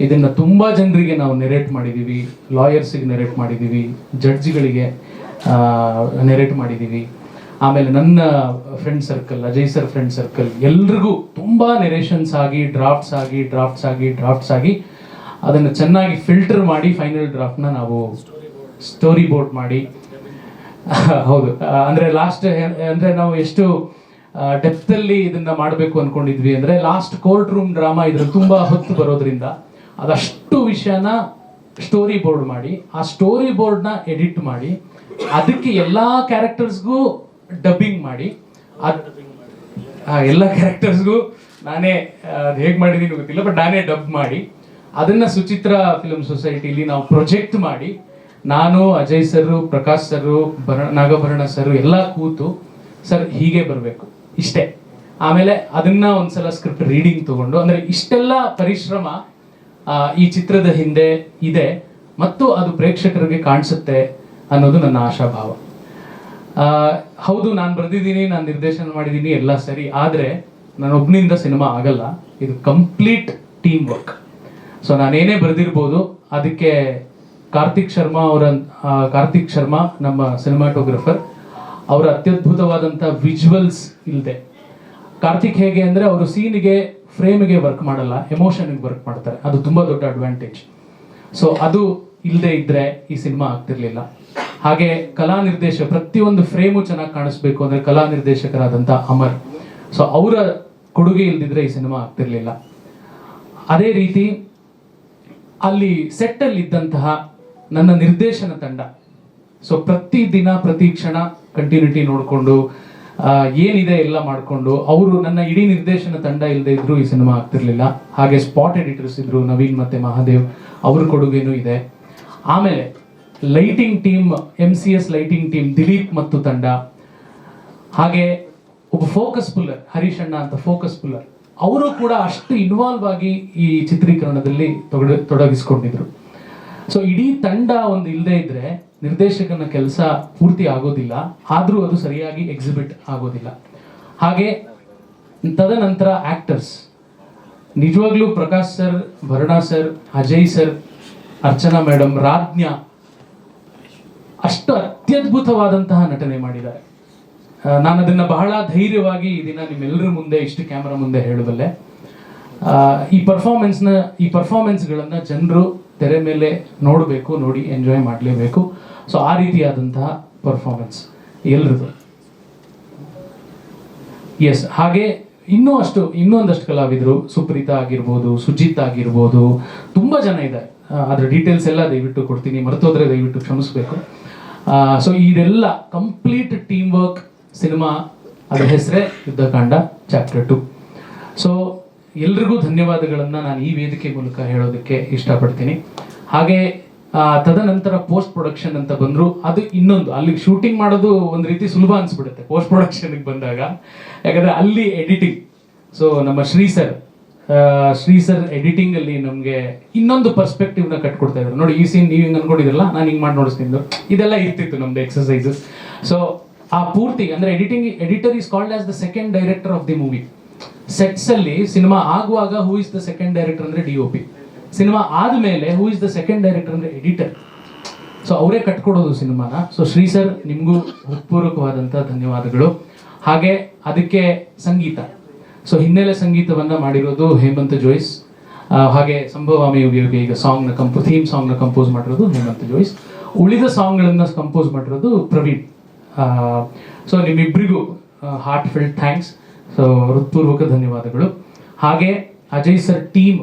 ಇದನ್ನು ತುಂಬ ಜನರಿಗೆ ನಾವು ನೆರೇಟ್ ಮಾಡಿದ್ದೀವಿ. ಲಾಯರ್ಸಿಗೆ ನೆರೇಟ್ ಮಾಡಿದ್ದೀವಿ, ಜಡ್ಜ್ಗಳಿಗೆ ನೆರೇಟ್ ಮಾಡಿದ್ದೀವಿ. ಆಮೇಲೆ ನನ್ನ friend circle, Ajay sir friend circle, ಎಲ್ರಿಗೂ ತುಂಬ ನೆರೇಷನ್ಸ್ ಆಗಿ ಡ್ರಾಫ್ಟ್ಸ್ ಆಗಿ ಅದನ್ನು ಚೆನ್ನಾಗಿ ಫಿಲ್ಟರ್ ಮಾಡಿ ಫೈನಲ್ ಡ್ರಾಫ್ಟ್ನ ನಾವು ಸ್ಟೋರಿ ಬೋರ್ಡ್ ಮಾಡಿ ಹೌದು ಅಂದರೆ ಲಾಸ್ಟ್ ಅಂದರೆ ನಾವು ಎಷ್ಟು ಡೆಪ್ತಲ್ಲಿ ಇದನ್ನ ಮಾಡಬೇಕು ಅಂದ್ಕೊಂಡಿದ್ವಿ ಅಂದರೆ ಲಾಸ್ಟ್ ಕೋರ್ಟ್ ರೂಮ್ ಡ್ರಾಮಾ ಇದ್ರಲ್ಲಿ ತುಂಬ ಹೊತ್ತು ಬರೋದ್ರಿಂದ ಅದಷ್ಟು ವಿಷಯನ ಸ್ಟೋರಿ ಬೋರ್ಡ್ ಮಾಡಿ, ಆ ಸ್ಟೋರಿ ಬೋರ್ಡ್ನ ಎಡಿಟ್ ಮಾಡಿ, ಅದಕ್ಕೆ ಎಲ್ಲ ಕ್ಯಾರೆಕ್ಟರ್ಸ್ಗೂ ಡಬ್ಬಿಂಗ್ ಮಾಡಿ, ಎಲ್ಲ ಕ್ಯಾರೆಕ್ಟರ್ಸ್ಗೂ ನಾನೇ ಅದು ಹೇಗೆ ಮಾಡಿದ್ದೀನಿ ಗೊತ್ತಿಲ್ಲ, ಬಟ್ ನಾನೇ ಡಬ್ ಮಾಡಿ ಅದನ್ನು ಸುಚಿತ್ರ ಫಿಲ್ಮ್ ಸೊಸೈಟಿಲಿ ನಾವು ಪ್ರೊಜೆಕ್ಟ್ ಮಾಡಿ, ನಾನು, Ajay sir, Prakash sir, Nagabharana sir ಎಲ್ಲ ಕೂತು ಸರ್ ಹೀಗೆ ಬರಬೇಕು ಇಷ್ಟೇ. ಆಮೇಲೆ ಅದನ್ನ ಒಂದ್ಸಲ ಸ್ಕ್ರಿಪ್ಟ್ ರೀಡಿಂಗ್ ತಗೊಂಡು, ಅಂದರೆ ಇಷ್ಟೆಲ್ಲ ಪರಿಶ್ರಮ ಈ ಚಿತ್ರದ ಹಿಂದೆ ಇದೆ ಮತ್ತು ಅದು ಪ್ರೇಕ್ಷಕರಿಗೆ ಕಾಣಿಸುತ್ತೆ ಅನ್ನೋದು ನನ್ನ ಆಶಾಭಾವ. ಹೌದು, ನಾನು ಬರೆದಿದ್ದೀನಿ, ನಾನು ನಿರ್ದೇಶನ ಮಾಡಿದ್ದೀನಿ, ಎಲ್ಲ ಸರಿ, ಆದರೆ ನಾನೊಬ್ಬನಿಂದ ಸಿನಿಮಾ ಆಗಲ್ಲ, ಇದು ಕಂಪ್ಲೀಟ್ ಟೀಮ್ ವರ್ಕ್. ಸೊ ನಾನೇನೇ ಬರೆದಿರ್ಬೋದು, ಅದಕ್ಕೆ ಕಾರ್ತಿಕ್ ಶರ್ಮಾ ನಮ್ಮ ಸಿನಿಮಾಟೋಗ್ರಫರ್, ಅವರ ಅತ್ಯದ್ಭುತವಾದಂಥ ವಿಜುವಲ್ಸ್ ಇಲ್ಲದೆ, ಕಾರ್ತಿಕ್ ಹೇಗೆ ಅಂದರೆ ಅವರು ಸೀನಿಗೆ ಫ್ರೇಮಿಗೆ ವರ್ಕ್ ಮಾಡಲ್ಲ, ಎಮೋಷನ್ಗೆ ವರ್ಕ್ ಮಾಡ್ತಾರೆ, ಅದು ತುಂಬ ದೊಡ್ಡ ಅಡ್ವಾಂಟೇಜ್. ಸೊ ಅದು ಇಲ್ಲದೆ ಇದ್ದರೆ ಈ ಸಿನಿಮಾ ಆಗ್ತಿರ್ಲಿಲ್ಲ. ಹಾಗೆ ಕಲಾ ನಿರ್ದೇಶಕ, ಪ್ರತಿಯೊಂದು ಫ್ರೇಮು ಚೆನ್ನಾಗಿ ಕಾಣಿಸ್ಬೇಕು ಅಂದರೆ ಕಲಾ ನಿರ್ದೇಶಕರಾದಂಥ ಅಮರ್, ಸೊ ಅವರ ಕೊಡುಗೆ ಇಲ್ದಿದ್ರೆ ಈ ಸಿನಿಮಾ ಆಗ್ತಿರ್ಲಿಲ್ಲ. ಅದೇ ರೀತಿ ಅಲ್ಲಿ ಸೆಟ್ಟಲ್ಲಿ ಇದ್ದಂತಹ ನನ್ನ ನಿರ್ದೇಶನ ತಂಡ, ಸೊ ಪ್ರತಿ ದಿನ ಪ್ರತಿ ಕ್ಷಣ ಕಂಟಿನ್ಯೂಟಿ ನೋಡಿಕೊಂಡು ಏನಿದೆ ಎಲ್ಲ ಮಾಡಿಕೊಂಡು, ಅವರು ನನ್ನ ಇಡೀ ನಿರ್ದೇಶನ ತಂಡ ಇಲ್ಲದೆ ಇದ್ರು ಈ ಸಿನಿಮಾ ಆಗ್ತಿರ್ಲಿಲ್ಲ. ಹಾಗೆ ಸ್ಪಾಟ್ ಎಡಿಟರ್ಸ್ ಇದ್ರು, ನವೀನ್ ಮತ್ತೆ ಮಹಾದೇವ್, ಅವ್ರ ಕೊಡುಗೆನೂ ಇದೆ. ಆಮೇಲೆ lighting team, MCS lighting team, Dileep ಮತ್ತು ತಂಡ, ಹಾಗೆ ಒಬ್ಬ ಫೋಕಸ್ ಪುಲ್ಲರ್ ಹರೀಶ್ ಅಣ್ಣ ಅಂತ ಫೋಕಸ್ ಪುಲ್ಲರ್, ಅವರು ಕೂಡ ಅಷ್ಟು ಇನ್ವಾಲ್ವ್ ಆಗಿ ಈ ಚಿತ್ರೀಕರಣದಲ್ಲಿ ತೊಡಗಿಸ್ಕೊಂಡಿದ್ರು. ಸೊ ಇಡೀ ತಂಡ ಒಂದು ಇಲ್ಲದೆ ಇದ್ರೆ ನಿರ್ದೇಶಕನ ಕೆಲಸ ಪೂರ್ತಿ ಆಗೋದಿಲ್ಲ, ಆದರೂ ಅದು ಸರಿಯಾಗಿ ಎಕ್ಸಿಬಿಟ್ ಆಗೋದಿಲ್ಲ. ಹಾಗೆ ತದನಂತರ ಆಕ್ಟರ್ಸ್, ನಿಜವಾಗ್ಲೂ Prakash sir, Bharana sir, Ajay sir, Archana madam, Rajnya ಅಷ್ಟು ಅತ್ಯದ್ಭುತವಾದಂತಹ ನಟನೆ ಮಾಡಿದ್ದಾರೆ. ನಾನು ಅದನ್ನು ಬಹಳ ಧೈರ್ಯವಾಗಿ ಈ ದಿನ ನಿಮ್ಮೆಲ್ಲರ ಮುಂದೆ, ಇಷ್ಟು ಕ್ಯಾಮ್ರಾ ಮುಂದೆ ಹೇಳಬಲ್ಲೆ. ಈ ಪರ್ಫಾರ್ಮೆನ್ಸ್ಗಳನ್ನು ಜನರು ತೆರೆ ಮೇಲೆ ನೋಡಬೇಕು, ನೋಡಿ ಎಂಜಾಯ್ ಮಾಡಲೇಬೇಕು. ಸೊ ಆ ರೀತಿಯಾದಂತಹ ಪರ್ಫಾರ್ಮೆನ್ಸ್ ಎಲ್ರದು. ಎಸ್, ಹಾಗೆ ಇನ್ನೊಂದಷ್ಟು ಕಲಾವಿದರು, ಸುಪ್ರೀತಾ ಆಗಿರ್ಬೋದು, ಸುಜಿತ್ ಆಗಿರ್ಬೋದು, ತುಂಬ ಜನ ಇದ್ದಾರೆ. ಅದರ ಡೀಟೇಲ್ಸ್ ಎಲ್ಲ ದಯವಿಟ್ಟು ಕೊಡ್ತೀನಿ, ಮರೆತೋದ್ರೆ ದಯವಿಟ್ಟು ಕ್ಷಮಿಸಬೇಕು. ಸೊ ಇದೆಲ್ಲ ಕಂಪ್ಲೀಟ್ ಟೀಮ್ ವರ್ಕ್ ಸಿನಿಮಾ. ಅದರ ಹೆಸರೇ ಯುದ್ಧಕಾಂಡ ಚಾಪ್ಟರ್ 2. ಸೊ ಎಲ್ರಿಗೂ ಧನ್ಯವಾದಗಳನ್ನು ನಾನು ಈ ವೇದಿಕೆ ಮೂಲಕ ಹೇಳೋದಕ್ಕೆ ಇಷ್ಟಪಡ್ತೀನಿ. ಹಾಗೆ ತದನಂತರ ಪೋಸ್ಟ್ ಪ್ರೊಡಕ್ಷನ್ ಅಂತ ಬಂದರು, ಅದು ಇನ್ನೊಂದು, ಅಲ್ಲಿಗೆ ಶೂಟಿಂಗ್ ಮಾಡೋದು ಒಂದು ರೀತಿ ಸುಲಭ ಅನಿಸ್ಬಿಡುತ್ತೆ ಪೋಸ್ಟ್ ಪ್ರೊಡಕ್ಷನ್ಗೆ ಬಂದಾಗ, ಯಾಕಂದರೆ ಅಲ್ಲಿ ಎಡಿಟಿಂಗ್. ಸೊ ನಮ್ಮ ಶ್ರೀ ಸರ್ ಎಡಿಟಿಂಗಲ್ಲಿ ನಮಗೆ ಇನ್ನೊಂದು ಪರ್ಸ್ಪೆಕ್ಟಿವ್ನ ಕಟ್ಕೊಡ್ತಾ ಇದ್ರು. ನೋಡಿ, ಈ ಸೀನ್ ನೀವು ಹಿಂಗೆ ಅನ್ಕೊಂಡಿದ್ರಲ್ಲ, ನಾನು ಹಿಂಗೆ ಮಾಡಿ ನೋಡಿಸ್ತಿದ್ದು, ಇದೆಲ್ಲ ಇರ್ತಿತ್ತು ನಮ್ದು ಎಕ್ಸಸೈಸಸ್. ಸೊ ಆ ಪೂರ್ತಿ ಅಂದರೆ editor is called as the second director of the movie. Sets ಅಲ್ಲಿ ಸಿನಿಮಾ ಆಗುವಾಗ who is the second director ಅಂದರೆ DOP, ಸಿನಿಮಾ ಆದಮೇಲೆ who is the second director ಅಂದರೆ ಎಡಿಟರ್. ಸೊ ಅವರೇ ಕಟ್ಕೊಡೋದು ಸಿನಿಮಾನ. ಸೊ ಶ್ರೀ ಸರ್, ನಿಮಗೂ ಹೃತ್ಪೂರ್ವಕವಾದಂಥ ಧನ್ಯವಾದಗಳು. ಹಾಗೆ ಅದಕ್ಕೆ ಸಂಗೀತ, ಸೊ ಹಿನ್ನೆಲೆ ಸಂಗೀತವನ್ನು ಮಾಡಿರೋದು ಹೇಮಂತ್ ಜೋಯ್ಸ್. ಹಾಗೆ ಸಂಭವಾಮಿ ಯುಗಿಗೆ ಈಗ ಥೀಮ್ ಸಾಂಗ್ನ ಕಂಪೋಸ್ ಮಾಡಿರೋದು ಹೇಮಂತ್ ಜೋಯ್ಸ್. ಉಳಿದ ಸಾಂಗ್ಗಳನ್ನು ಕಂಪೋಸ್ ಮಾಡಿರೋದು ಪ್ರವೀಣ್. ಸೊ ನಿಮ್ಮಿಬ್ಬರಿಗೂ ಹಾರ್ಟ್ ಫಿಲ್ಡ್ ಥ್ಯಾಂಕ್ಸ್. ಸೊ ಹೃತ್ಪೂರ್ವಕ ಧನ್ಯವಾದಗಳು. ಹಾಗೆ ಅಜಯ್ ಸರ್ ಟೀಮ್,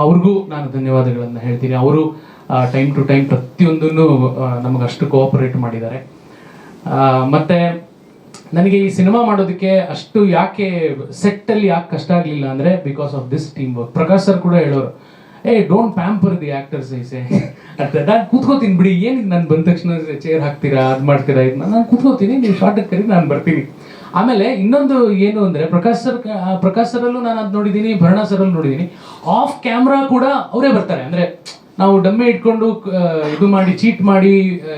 ಅವ್ರಿಗೂ ನಾನು ಧನ್ಯವಾದಗಳನ್ನು ಹೇಳ್ತೀನಿ. ಅವರು ಟೈಮ್ ಟು ಟೈಮ್ ಪ್ರತಿಯೊಂದನ್ನು ನಮಗಷ್ಟು ಕೋಆಪರೇಟ್ ಮಾಡಿದ್ದಾರೆ. ಮತ್ತು ನನಗೆ ಈ ಸಿನಿಮಾ ಮಾಡೋದಕ್ಕೆ ಅಷ್ಟು ಯಾಕೆ ಸೆಟ್ಟಲ್ಲಿ ಯಾಕೆ ಕಷ್ಟ ಆಗಲಿಲ್ಲ ಅಂದರೆ because of this team work. Prakash sir ಕೂಡ ಹೇಳೋರು, ಡೋಂಟ್ ಪ್ಯಾಂಪರ್ ದಿ ಆಕ್ಟರ್ಸ್ ಐಸೆ ಅಂತ. ನಾನು ಕೂತ್ಕೋತೀನಿ ಬಿಡಿ, ಏನಕ್ಕೆ ನಾನು ಬಂದ ತಕ್ಷಣ ಚೇರ್ ಹಾಕ್ತೀರಾ, ಅದು ಮಾಡ್ತೀರಾ, ಇದು ನಾನು ಕೂತ್ಕೋತೀನಿ, ನೀವು ಶಾರ್ಟಿಗೆ ಕರಿ, ನಾನು ಬರ್ತೀನಿ. ಆಮೇಲೆ ಇನ್ನೊಂದು ಏನು ಅಂದರೆ ಪ್ರಕಾಶ್ ಸರಲ್ಲೂ ನಾನು ಅದು ನೋಡಿದ್ದೀನಿ, ಭರಣಾ ಸರಲ್ಲೂ ನೋಡಿದ್ದೀನಿ, ಆಫ್ ಕ್ಯಾಮ್ರಾ ಕೂಡ ಅವರೇ ಬರ್ತಾರೆ. ಅಂದರೆ ನಾವು ಡಮ್ಮೆ ಇಟ್ಕೊಂಡು ಇದು ಮಾಡಿ ಚೀಟ್ ಮಾಡಿ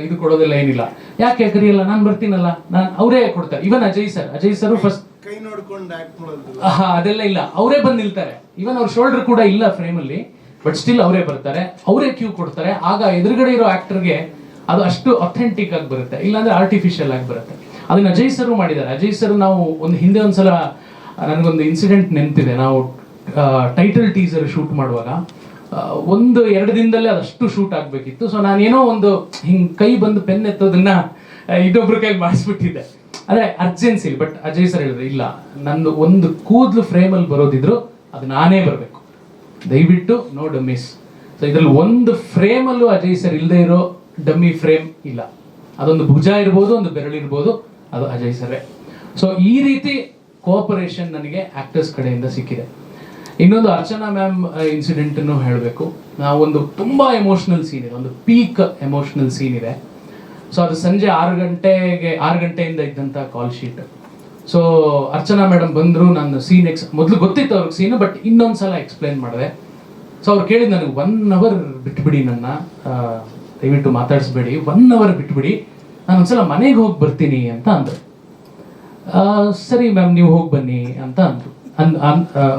ಇದು ಕೊಡೋದೆಲ್ಲ ಏನಿಲ್ಲ. ಯಾಕೆ ಕರಿಯಲ್ಲ, ನಾನು ಬರ್ತೀನಲ್ಲ, ಅವರೇ ಕೊಡ್ತಾರೆ. ಇವನ್ ಅಜಯ್ ಸರ್ ಫಸ್ಟ್ ಕೈ ನೋಡ್ಕೊಂಡು ಆಕ್ಟ್ ಮಾಡೋದು ಅದೆಲ್ಲ ಇಲ್ಲ, ಅವರೇ ಬಂದು ನಿಲ್ತಾರೆ. ಇವನ್ ಅವ್ರ ಶೋಲ್ಡರ್ ಕೂಡ ಇಲ್ಲ ಫ್ರೇಮಲ್ಲಿ, ಬಟ್ ಸ್ಟಿಲ್ ಅವರೇ ಬರ್ತಾರೆ, ಅವರೇ ಕ್ಯೂ ಕೊಡ್ತಾರೆ. ಆಗ ಎದುರುಗಡೆ ಇರೋ ಆಕ್ಟರ್ಗೆ ಅದು ಅಷ್ಟು ಅಥೆಂಟಿಕ್ ಆಗಿ ಬರುತ್ತೆ, ಇಲ್ಲಾಂದ್ರೆ ಆರ್ಟಿಫಿಷಿಯಲ್ ಆಗಿ ಬರುತ್ತೆ. ಅದನ್ನ ಅಜಯ್ ಸರ್ ಮಾಡಿದ್ದಾರೆ. ಅಜಯ್ ಸರ್ ನಾವು ಹಿಂದೆ ಒಂದ್ಸಲ ನನಗೊಂದು ಇನ್ಸಿಡೆಂಟ್ ನೆನಪಿದೆ. ನಾವು ಟೈಟಲ್ ಟೀಸರ್ ಶೂಟ್ ಮಾಡುವಾಗ 1-2 ದಿನದಲ್ಲೇ ಅದಷ್ಟು ಶೂಟ್ ಆಗಬೇಕಿತ್ತು. ಸೊ ನಾನೇನೋ ಒಂದು ಹಿಂಗೆ ಕೈ ಬಂದು ಪೆನ್ ಎತ್ತೋದನ್ನ ಇನ್ನೊಬ್ರ ಕೈಲಿ ಮಾಡಿಸ್ಬಿಟ್ಟಿದ್ದೆ, ಅಂದರೆ ಅರ್ಜೆನ್ಸಿ. ಬಟ್ ಅಜಯ್ ಸರ್ ಹೇಳಿದ್ರು, ಇಲ್ಲ, ನಂದು ಒಂದು ಕೂದಲು ಫ್ರೇಮಲ್ಲಿ ಬರೋದಿದ್ರು ಅದು ನಾನೇ ಬರಬೇಕು, ದಯವಿಟ್ಟು ನೋ ಡಮ್ಮೀಸ್. ಸೊ ಇದರಲ್ಲಿ ಒಂದು ಫ್ರೇಮಲ್ಲೂ ಅಜಯ್ ಸರ್ ಇಲ್ಲದೆ ಇರೋ ಡಮ್ಮಿ ಫ್ರೇಮ್ ಇಲ್ಲ. ಅದೊಂದು ಭುಜ ಇರ್ಬೋದು, ಒಂದು ಬೆರಳಿರ್ಬೋದು, ಅದು ಅಜಯ್ ಸರ್ವೇ. ಸೊ ಈ ರೀತಿ ಕೋಆಪರೇಷನ್ ನನಗೆ ಆಕ್ಟರ್ಸ್ ಕಡೆಯಿಂದ ಸಿಕ್ಕಿದೆ. ಇನ್ನೊಂದು ಅರ್ಚನಾ ಮ್ಯಾಮ್ ಇನ್ಸಿಡೆಂಟನ್ನು ಹೇಳಬೇಕು. ನಾವೊಂದು ತುಂಬ ಎಮೋಷ್ನಲ್ ಸೀನ್ ಇದೆ, ಒಂದು ಪೀಕ್ ಎಮೋಷ್ನಲ್ ಸೀನ್ ಇದೆ. ಸೊ ಅದು ಸಂಜೆ 6 ಗಂಟೆಯಿಂದ ಇದ್ದಂಥ call sheet. So Archana madam ಬಂದರು, ನಾನು ಸೀನ್ ಮೊದಲು ಗೊತ್ತಿತ್ತು ಅವ್ರಿಗೆ ಸೀನು, ಬಟ್ ಇನ್ನೊಂದು ಸಲ ಎಕ್ಸ್ಪ್ಲೈನ್ ಮಾಡಿದೆ. ಸೊ ಅವ್ರು ಕೇಳಿದ್ದು ನನಗೆ 1 hour ಬಿಟ್ಬಿಡಿ, ನನ್ನ ದಯವಿಟ್ಟು ಮಾತಾಡಿಸ್ಬೇಡಿ, 1 hour ಬಿಟ್ಬಿಡಿ, ನಾನು ಒಂದ್ಸಲ ಮನೆಗೆ ಹೋಗಿ ಬರ್ತೀನಿ ಅಂತ ಅಂದರು. ಸರಿ ಮ್ಯಾಮ್, ನೀವು ಹೋಗಿ ಬನ್ನಿ ಅಂತ ಅಂದರು.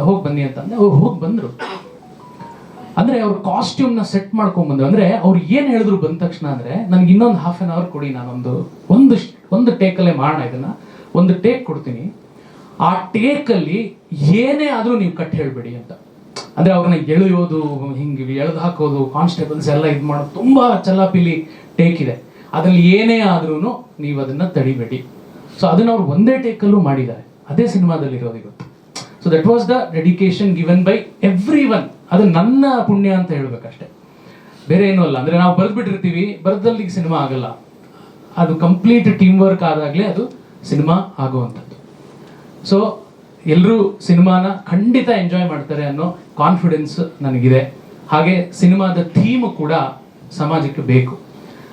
ಹೋಗಿ ಬನ್ನಿ ಅಂತ ಅಂದ್ರೆ ಅವ್ರು ಹೋಗಿ ಬಂದರು. ಅಂದರೆ ಅವ್ರ ಕಾಸ್ಟ್ಯೂಮ್ನ ಸೆಟ್ ಮಾಡ್ಕೊಂಡ್ಬಂದ್ರು. ಅಂದರೆ ಅವ್ರು ಏನು ಹೇಳಿದ್ರು ಬಂದ ತಕ್ಷಣ ಅಂದರೆ, ನನಗೆ ಇನ್ನೊಂದು 1/2 hour ಕೊಡಿ, ನಾನೊಂದು ಒಂದು ಟೇಕಲ್ಲೇ ಮಾಡೋಣ, ಇದನ್ನು ಒಂದು ಟೇಕ್ ಕೊಡ್ತೀನಿ, ಆ ಟೇಕಲ್ಲಿ ಏನೇ ಆದರೂ ನೀವು ಕಟ್ ಹೇಳಬೇಡಿ ಅಂತ. ಅಂದರೆ ಅವ್ರನ್ನ ಎಳೆಯೋದು, ಹಿಂಗೆ ಎಳೆದು ಹಾಕೋದು, ಕಾನ್ಸ್ಟೇಬಲ್ಸ್ ಎಲ್ಲ ಇದು ಮಾಡೋದು, ತುಂಬ ಚಲ್ಲಾಪಿಲಿ ಟೇಕ್ ಇದೆ, ಅದರಲ್ಲಿ ಏನೇ ಆದ್ರೂ ನೀವು ಅದನ್ನು ತಡಿಬೇಡಿ. ಸೊ ಅದನ್ನು ಅವ್ರು ಒಂದೇ ಟೇಕಲ್ಲೂ ಮಾಡಿದ್ದಾರೆ. ಅದೇ ಸಿನಿಮಾದಲ್ಲಿ ಇರೋದು ಇವತ್ತು. So that was the dedication given by every one. ಅದು ನನ್ನ ಪುಣ್ಯ ಅಂತ ಹೇಳ್ಬೇಕಷ್ಟೆ, ಬೇರೆ ಏನೂ ಅಲ್ಲ. ಅಂದರೆ ನಾವು ಬರೆದ್ಬಿಟ್ಟಿರ್ತೀವಿ, ಬರೆದಲ್ಲಿ ಸಿನಿಮಾ ಆಗಲ್ಲ, ಅದು ಕಂಪ್ಲೀಟ್ ಟೀಮ್ ವರ್ಕ್ ಆದಾಗಲೇ ಅದು ಸಿನಿಮಾ ಆಗುವಂಥದ್ದು. ಸೊ ಎಲ್ಲರೂ ಸಿನಿಮಾನ ಖಂಡಿತ ಎಂಜಾಯ್ ಮಾಡ್ತಾರೆ ಅನ್ನೋ ಕಾನ್ಫಿಡೆನ್ಸ್ ನನಗಿದೆ. ಹಾಗೆ ಸಿನಿಮಾದ ಥೀಮ್ ಕೂಡ ಸಮಾಜಕ್ಕೆ ಬೇಕು.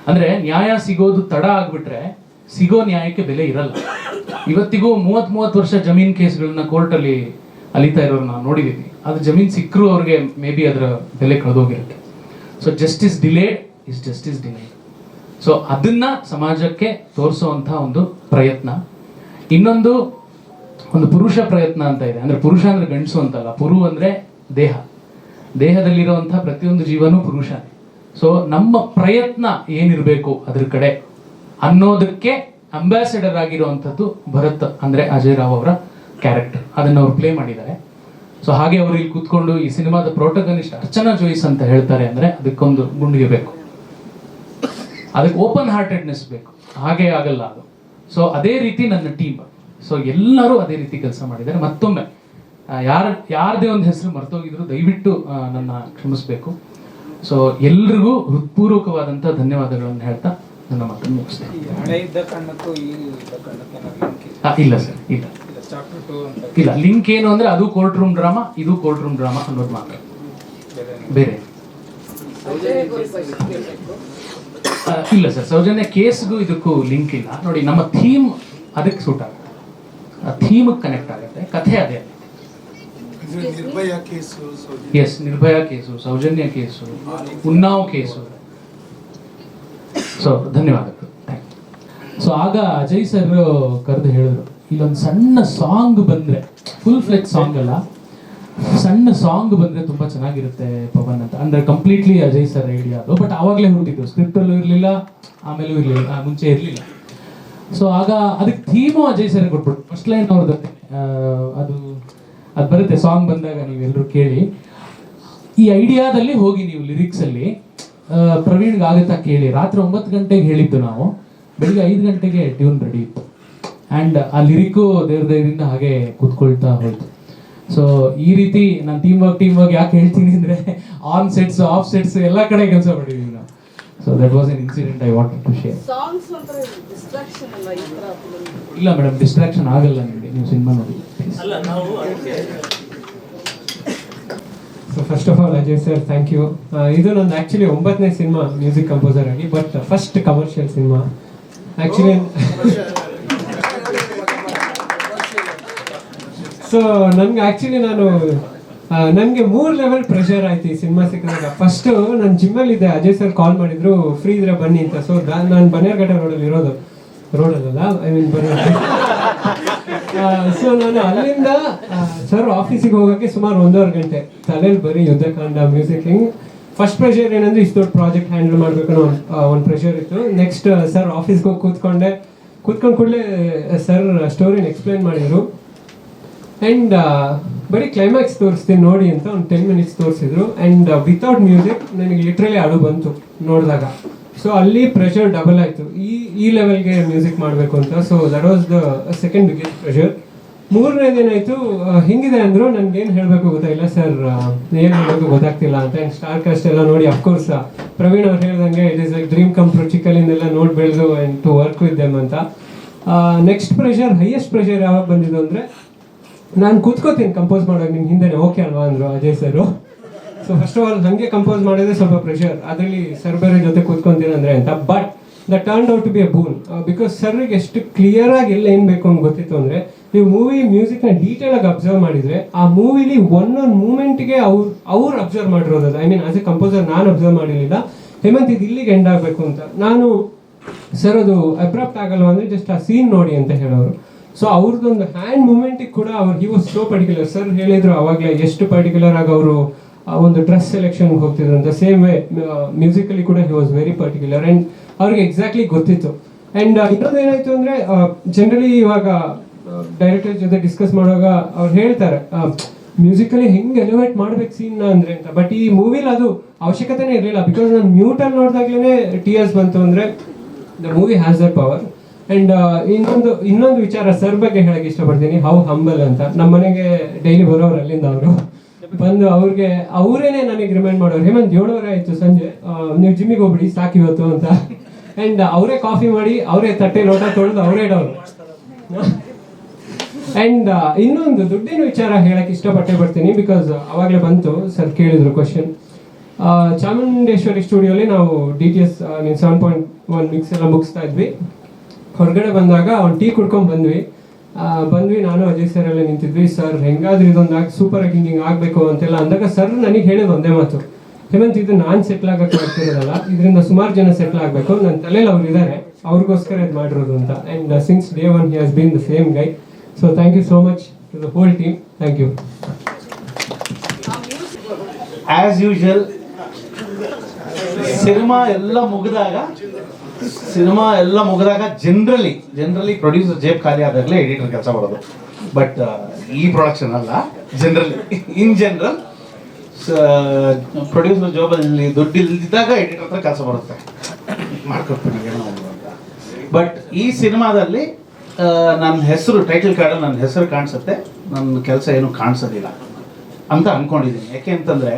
ಅಂದರೆ ನ್ಯಾಯ ಸಿಗೋದು ತಡ ಆಗಿಬಿಟ್ರೆ ಸಿಗೋ ನ್ಯಾಯಕ್ಕೆ ಬೆಲೆ ಇರಲ್ಲ. ಇವತ್ತಿಗೂ 30 ವರ್ಷ ಜಮೀನ್ ಕೇಸ್ಗಳನ್ನ ಕೋರ್ಟಲ್ಲಿ ಅಲಿತಾ ಇರೋರು ನಾವು ನೋಡಿದ್ದೀವಿ. ಅದು ಜಮೀನು ಸಿಕ್ಕರೂ ಅವ್ರಿಗೆ ಮೇ ಬಿ ಅದರ ಬೆಲೆ ಕಳೆದೋಗಿರುತ್ತೆ. So justice delayed is justice delayed. So ಅದನ್ನ ಸಮಾಜಕ್ಕೆ ತೋರಿಸುವಂಥ ಒಂದು ಪ್ರಯತ್ನ. ಇನ್ನೊಂದು ಒಂದು ಪುರುಷ ಪ್ರಯತ್ನ ಅಂತ ಇದೆ. ಅಂದರೆ ಪುರುಷ ಅಂದರೆ ಗಂಡಸು ಅಂತಲ್ಲ, ಪುರು ಅಂದರೆ ದೇಹ, ದೇಹದಲ್ಲಿರುವಂಥ ಪ್ರತಿಯೊಂದು ಜೀವನೂ ಪುರುಷನೇ. ಸೊ ನಮ್ಮ ಪ್ರಯತ್ನ ಏನಿರಬೇಕು ಅದ್ರ ಕಡೆ ಅನ್ನೋದಕ್ಕೆ ಅಂಬಾಸಿಡರ್ ಆಗಿರುವಂಥದ್ದು ಭರತ್, ಅಂದರೆ ಅಜಯ್ ರಾವ್ ಅವರ ಕ್ಯಾರೆಕ್ಟರ್. ಅದನ್ನು ಅವ್ರು ಪ್ಲೇ ಮಾಡಿದ್ದಾರೆ. ಸೊ ಹಾಗೆ ಅವರು ಇಲ್ಲಿ ಕೂತ್ಕೊಂಡು ಈ ಸಿನಿಮಾದ ಪ್ರೋಟಗನಿಸ್ಟ್ ಅರ್ಚನಾ ಜೋಯಿಸ್ ಅಂತ ಹೇಳ್ತಾರೆ ಅಂದರೆ ಅದಕ್ಕೊಂದು ಗುಂಡಿಗೆ ಬೇಕು, ಅದಕ್ಕೆ ಓಪನ್ ಹಾರ್ಟೆಡ್ನೆಸ್ ಬೇಕು, ಹಾಗೆ ಆಗಲ್ಲ ಅದು. ಸೊ ಅದೇ ರೀತಿ ನನ್ನ ಟೀಮ್, ಸೊ ಎಲ್ಲರೂ ಅದೇ ರೀತಿ ಕೆಲಸ ಮಾಡಿದ್ದಾರೆ. ಮತ್ತೊಮ್ಮೆ ಯಾರದೇ ಒಂದು ಹೆಸರು ಮರ್ತೋಗಿದ್ರು ದಯವಿಟ್ಟು ನನ್ನ ಕ್ಷಮಿಸಬೇಕು. ಸೊ ಎಲ್ರಿಗೂ ಹೃತ್ಪೂರ್ವಕವಾದಂಥ ಧನ್ಯವಾದಗಳನ್ನು ಹೇಳ್ತಾ ನನ್ನ ಮಾತನ್ನು ಮುಗಿಸ್ತೇನೆ. ಹಳೆ ಇದ್ದ ಕಣ್ಣಕ್ಕೂ ಈಗ ಇದ್ದ ಕಣ್ಣಕ್ಕೆ ಇಲ್ಲ ಸರ್, ಇಲ್ಲ ಚಾಪ್ಟರ್ 2 ಅಂತ ಇಲ್ಲ. ಲಿಂಕ್ ಏನು ಅಂದರೆ ಅದು ಕೋರ್ಟ್ ರೂಮ್ ಡ್ರಾಮಾ, ಇದು ಕೋರ್ಟ್ ರೂಮ್ ಡ್ರಾಮಾ ಅನ್ನೋದು ಮಾತ್ರ, ಬೇರೆ ಇಲ್ಲ ಸರ್. ಸೌಜನ್ಯ ಕೇಸ್ಗೂ ಇದಕ್ಕೂ ಲಿಂಕ್ ಇಲ್ಲ. ನೋಡಿ, ನಮ್ಮ ಥೀಮ್ ಅದಕ್ಕೆ ಸೂಟ್ ಆಗುತ್ತೆ, ಆ ಥೀಮ್ಗೆ ಕನೆಕ್ಟ್ ಆಗುತ್ತೆ, ಕಥೆ ಅದೇ. Yes, Nirbhaya case, Soujanya case, Unnao case. So ಧನ್ಯವಾದಗಳು. ಸೊ ಆಗ ಅಜಯ್ ಸರ್ ಕರೆದು ಹೇಳಿದ್ರು, ಇಲ್ಲೊಂದು ಸಣ್ಣ ಸಾಂಗ್ ಬಂದರೆ, ಫುಲ್ ಫ್ಲೆಜ್ ಸಾಂಗ್ ಅಲ್ಲ, ಸಣ್ಣ ಸಾಂಗ್ ಬಂದರೆ ತುಂಬ ಚೆನ್ನಾಗಿರುತ್ತೆ ಪವನ್ ಅಂತ. ಅಂದರೆ ಕಂಪ್ಲೀಟ್ಲಿ ಅಜಯ್ ಸರ್ ಐಡಿಯಾ ಅದು. ಬಟ್ ಆವಾಗಲೇ ಹುಟ್ಟಿದ್ದು, ಸ್ಕ್ರಿಪ್ಟಲ್ಲೂ ಇರಲಿಲ್ಲ, ಆಮೇಲೂ ಇರಲಿಲ್ಲ, ಮುಂಚೆ ಇರಲಿಲ್ಲ. ಸೊ ಆಗ ಅದಕ್ಕೆ ಥೀಮು ಅಜಯ್ ಸರ್ ಕೊಟ್ಬಿಟ್ಟು ಫಸ್ಟ್ ಲೈನ್ ಅವ್ರದ್ದು ಅದು ಬರುತ್ತೆ ಸಾಂಗ್ ಬಂದಾಗ, ನೀವೆಲ್ಲರೂ ಕೇಳಿ. ಈ ಐಡಿಯಾದಲ್ಲಿ ಹೋಗಿ ನೀವು ಲಿರಿಕ್ಸಲ್ಲಿ ಪ್ರವೀಣ್ಗೆ ಆಗುತ್ತಾ ಕೇಳಿ. ರಾತ್ರಿ 9 ಗಂಟೆಗೆ ಹೇಳಿದ್ದು ನಾವು, ಬೆಳಿಗ್ಗೆ 5 ಗಂಟೆಗೆ ಟ್ಯೂನ್ ರೆಡಿ ಇತ್ತು. ಆ್ಯಂಡ್ ಆ ಲಿರಿಕ್ಕು ದೇವ್ರದಿಂದ ಹಾಗೆ ಕೂತ್ಕೊಳ್ತಾ ಹೋಯ್ತು. ಸೊ ಈ ರೀತಿ ನಾನು ಟೀಮ್ ವರ್ಕ್ ಯಾಕೆ ಹೇಳ್ತೀನಿ ಅಂದರೆ, ಆನ್ ಸೆಟ್ಸ್, ಆಫ್ ಸೆಟ್ಸ್ ಎಲ್ಲ ಕಡೆ ಕೆಲಸ ಮಾಡಿದ್ದೀವಿ ನಾವು. So that was an incident I wanted to share. ಇಲ್ಲ ಮೇಡಮ್, ಡಿಸ್ಟ್ರಾಕ್ಷನ್ ಆಗಲ್ಲ ನಿಮಗೆ, ನೀವು ಸಿನಿಮಾ ನೋಡಿ. So first of all Ajay sir, thank you. ಇದು ನಂದು ಆ್ಯಕ್ಚುಲಿ 9ನೇ ಸಿನಿಮಾ ಮ್ಯೂಸಿಕ್ ಕಂಪೋಸರ್ ಆಗಿ, but first commercial cinema actually. So ನನಗೆ ಆ್ಯಕ್ಚುಲಿ ನನಗೆ 3 ಲೆವೆಲ್ ಪ್ರೆಷರ್ ಆಯ್ತು ಈ ಸಿನಿಮಾ ಸಿಕ್ಕಿದಾಗ. ಫಸ್ಟು ನಾನು ಜಿಮ್ಮಲ್ಲಿದ್ದೆ, ಅಜಯ್ ಸರ್ ಕಾಲ್ ಮಾಡಿದ್ರು, ಫ್ರೀ ಇದ್ರೆ ಬನ್ನಿ ಅಂತ. ಸೊ ನಾನು ಬನ್ನೇರ್ಘಟ್ಟ ರೋಡಲ್ಲ, ಐ ಮೀನ್ ಸೊ ನಾನು ಅಲ್ಲಿಂದ ಸರ್ ಆಫೀಸಿಗೆ ಹೋಗೋಕ್ಕೆ ಸುಮಾರು 1.5 ಗಂಟೆ, ತಲೆಯಲ್ಲಿ ಬರೀ ಯುದ್ಧಕಾಂಡ, ಮ್ಯೂಸಿಕ್ ಹಿಂಗೆ ಫಸ್ಟ್ ಪ್ರೆಷರ್ ಏನಂದ್ರೆ ಇಷ್ಟು ದೊಡ್ಡ ಪ್ರಾಜೆಕ್ಟ್ ಹ್ಯಾಂಡಲ್ ಮಾಡಬೇಕು ಅನ್ನೋ ಒಂದು ಪ್ರೆಷರ್ ಇತ್ತು. ನೆಕ್ಸ್ಟ್ ಸರ್ ಆಫೀಸ್ಗೆ ಹೋಗಿ ಕೂತ್ಕೊಂಡು ಕೂಡಲೇ ಸರ್ ಸ್ಟೋರಿನ ಎಕ್ಸ್ಪ್ಲೈನ್ ಮಾಡಿದರು. ಆ್ಯಂಡ್ ಬರೀ ಕ್ಲೈಮ್ಯಾಕ್ಸ್ ತೋರಿಸ್ತೀನಿ ನೋಡಿ ಅಂತ ಒಂದು 10 minutes ತೋರಿಸಿದ್ರು. ಆ್ಯಂಡ್ ವಿತೌಟ್ ಮ್ಯೂಸಿಕ್ ನನಗೆ ಲಿಟ್ರಲಿ ಅಳು ಬಂತು ನೋಡಿದಾಗ. ಸೊ ಅಲ್ಲಿ ಪ್ರೆಷರ್ ಡಬಲ್ ಆಯಿತು, ಈ ಲೆವೆಲ್ಗೆ ಮ್ಯೂಸಿಕ್ ಮಾಡಬೇಕು ಅಂತ. So that was the second biggest pressure. ಮೂರನೇದೇನಾಯಿತು, ಹಿಂಗಿದೆ ಅಂದರು, ನನಗೇನು ಹೇಳಬೇಕು ಗೊತ್ತಾಗಿಲ್ಲ ಸರ್, ಏನು ಹೇಳಬೇಕು ಗೊತ್ತಾಗ್ತಿಲ್ಲ ಅಂತ. ಆ್ಯಂಡ್ ಸ್ಟಾರ್ ಕಾಸ್ಟ್ ಎಲ್ಲ ನೋಡಿ ಅಫ್ಕೋರ್ಸ್ ಪ್ರವೀಣ್ ಅವ್ರು ಹೇಳ್ದಂಗೆ it is like dream come true, ಚಿಕ್ಕಲಿಂದೆಲ್ಲ ನೋಡಿ ಬೆಳೆದು and to work with them ಅಂತ. ನೆಕ್ಸ್ಟ್ ಪ್ರೆಷರ್, ಹೈಯೆಸ್ಟ್ ಪ್ರೆಷರ್ ಯಾವಾಗ ಬಂದಿದ್ದು ಅಂದರೆ, ನಾನು ಕೂತ್ಕೋತೀನಿ ಕಂಪೋಸ್ ಮಾಡೋಕೆ, ನಿಮ್ಮ ಹಿಂದೆ ಓಕೆ ಅಲ್ವಾ ಅಂದರು ಅಜಯ್ ಸರು. ಸೊ ಫಸ್ಟ್ ಆಫ್ ಆಲ್ ಹಾಗೆ ಕಂಪೋಸ್ ಮಾಡಿದ್ರೆ ಸ್ವಲ್ಪ ಪ್ರೆಷರ್, ಅದರಲ್ಲಿ ಸರ್ ಬೇರೆ ಜೊತೆ ಕೂತ್ಕೊಂತೀನಿ ಅಂದರೆ ಅಂತ. But that turn out to be a boon, because ಸರ್ರಿಗೆ ಎಷ್ಟು ಕ್ಲಿಯರಾಗಿ ಎಲ್ಲ ಏನು ಬೇಕು ಅಂತ ಗೊತ್ತಿತ್ತು ಅಂದರೆ, ನೀವು ಮೂವಿ ಮ್ಯೂಸಿಕ್ನ ಡೀಟೇಲಾಗಿ ಅಬ್ಸರ್ವ್ ಮಾಡಿದರೆ ಆ ಮೂವಿಲಿ ಒಂದೊಂದು ಮೂಮೆಂಟ್ಗೆ ಅವ್ರು ಅಬ್ಸರ್ವ್ ಮಾಡಿರೋದು. I mean as A composer ನಾನು ಅಬ್ಸರ್ವ್ ಮಾಡಿರಲಿಲ್ಲ. ಹೇಮಂತ್ ಇದು ಇಲ್ಲಿಗೆ ಎಂಡ್ ಆಗಬೇಕು ಅಂತ ನಾನು, ಸರ್ ಅದು ಅಬ್ರಾಪ್ಟ್ ಆಗಲ್ವ ಅಂದರೆ ಜಸ್ಟ್ ಆ ಸೀನ್ ನೋಡಿ ಅಂತ ಹೇಳೋರು. ಸೊ ಅವ್ರದ್ದೊಂದು ಹ್ಯಾಂಡ್ ಮೂಮೆಂಟಿಗೆ ಕೂಡ he was so particular. Sir ಹೇಳಿದ್ರು ಆವಾಗಲೇ ಎಷ್ಟು ಪರ್ಟಿಕ್ಯುಲರ್ ಆಗಿ ಅವರು ಒಂದು ಡ್ರೆಸ್ ಸೆಲೆಕ್ಷನ್ಗೆ ಹೋಗ್ತಿದ್ರು ಅಂತ. ಸೇಮ್ ವೇ ಮ್ಯೂಸಿಕಲಿ ಕೂಡ he was very particular and ಅವ್ರಿಗೆ ಎಕ್ಸಾಕ್ಟ್ಲಿ ಗೊತ್ತಿತ್ತು. ಆ್ಯಂಡ್ ಇನ್ನೊಂದು ಏನಾಯಿತು ಅಂದರೆ, ಜನರಲಿ ಇವಾಗ ಡೈರೆಕ್ಟರ್ ಜೊತೆ ಡಿಸ್ಕಸ್ ಮಾಡುವಾಗ ಅವ್ರು ಹೇಳ್ತಾರೆ ಮ್ಯೂಸಿಕಲಿ ಹೆಂಗೆ ಎಲಿವೇಟ್ ಮಾಡ್ಬೇಕು ಸೀನ್ನ ಅಂದರೆ ಅಂತ. ಬಟ್ ಈ ಮೂವಿಲಿ ಅದು ಅವಶ್ಯಕತೆನೇ ಇರಲಿಲ್ಲ, ಬಿಕಾಸ್ ನಾನು ಮ್ಯೂಟಲ್ಲಿ ನೋಡಿದಾಗ್ಲೇ ಟೀಯರ್ಸ್ ಬಂತು. ಅಂದರೆ the movie has that power. And ಇನ್ನೊಂದು ವಿಚಾರ ಸರ್ ಬಗ್ಗೆ ಹೇಳಕ್ಕೆ ಇಷ್ಟಪಡ್ತೀನಿ, ಹೌ ಹಂಬಲ್ ಅಂತ. ನಮ್ಮ ಮನೆಗೆ ಡೈಲಿ ಬರೋರು ಅಲ್ಲಿಂದ ಅವರು ಬಂದು ಅವರೇನೆ ನನಗೆ ರಿಮೈಂಡ್ ಮಾಡೋರು, ಹೇಮಂತ್ 7 ಆಯಿತು ಸಂಜೆ, ನೀವು ಜಿಮ್ಮಿಗೆ ಹೋಗ್ಬಿಡಿ ಸಾಕು ಇವತ್ತು ಅಂತ. ಆ್ಯಂಡ್ ಅವರೇ ಕಾಫಿ ಮಾಡಿ, ಅವರೇ ತಟ್ಟೆ ಲೋಟ ತೊಳೆದು ಅವರೇ ಇಡೋರು. ಆ್ಯಂಡ್ ಇನ್ನೊಂದು ದುಡ್ಡಿನ ವಿಚಾರ ಹೇಳಕ್ಕೆ ಇಷ್ಟಪಟ್ಟೆ ಬರ್ತೀನಿ, ಬಿಕಾಸ್ ಅವಾಗಲೇ ಬಂತು, ಸರ್ ಕೇಳಿದ್ರು ಕ್ವಶನ್. ಚಾಮುಂಡೇಶ್ವರಿ ಸ್ಟುಡಿಯೋಲಿ ನಾವು DTS 7.1 ಮಿಕ್ಸ್ ಎಲ್ಲ ಮುಗಿಸ್ತಾ ಇದ್ವಿ. ಹೊರಗಡೆ ಬಂದಾಗ ಒಂದು ಟೀ ಕುಡ್ಕೊಂಡು ಬಂದ್ವಿ. ನಾನು ಅಜಯ್ ಸರ್ ಎಲ್ಲ ನಿಂತಿದ್ವಿ. ಸರ್ ಹೆಂಗಾದ್ರೂ ಇದೊಂದು ಸೂಪರ್ ಆಗಿ ಹಿಂಗೆ ಆಗಬೇಕು ಅಂತೆಲ್ಲ ಅಂದಾಗ ಸರ್ ನನಗೆ ಹೇಳಿದ ಒಂದೇ ಮಾತು, ಹೇಮಂತ್ ಇದು ನಾನು ಸೆಟ್ಲ್ ಆಗಕ್ಕೆ ಮಾಡ್ತಿರೋದಲ್ಲ, ಇದರಿಂದ ಸುಮಾರು ಜನ ಸೆಟ್ಲ್ ಆಗಬೇಕು, ನನ್ನ ತಲೆಯಲ್ಲಿ ಅವ್ರು ಇದ್ದಾರೆ, ಅವ್ರಿಗೋಸ್ಕರ ಇದು ಮಾಡಿರೋದು ಅಂತ. And since day 1 he has been the same guy. So thank you so much to the whole team. Thank you. As usual cinema ಎಲ್ಲ ಮುಗಿದಾಗ ಜನರಲಿ ಪ್ರೊಡ್ಯೂಸರ್ ಜೇಬ್ ಖಾಲಿ ಆದಾಗಲೇ ಎಡಿಟರ್ ಕೆಲಸ ಮಾಡೋದು. ಬಟ್ ಈ ಪ್ರೊಡಕ್ಷನ್ ಅಲ್ಲ, ಇನ್ ಜನರಲ್ ಪ್ರೊಡ್ಯೂಸರ್ ಜಾಬಲ್ಲಿ ದುಡ್ಡು ಇಲ್ದಿದ್ದಾಗ editor ಹತ್ರ ಕೆಲಸ ಬರುತ್ತೆ, ಮಾಡ್ಕೊಡ್ತೀನಿ ಏನೋ ಅಂತ. ಬಟ್ ಈ ಸಿನಿಮಾದಲ್ಲಿ ನನ್ನ ಹೆಸರು ಟೈಟಲ್ ಕಾರ್ಡಲ್ಲಿ ನನ್ನ ಹೆಸರು ಕಾಣಿಸುತ್ತೆ, ನನ್ನ ಕೆಲಸ ಏನು ಕಾಣಿಸೋದಿಲ್ಲ ಅಂತ ಅಂದ್ಕೊಂಡಿದ್ದೀನಿ. ಯಾಕೆ ಅಂತಂದರೆ,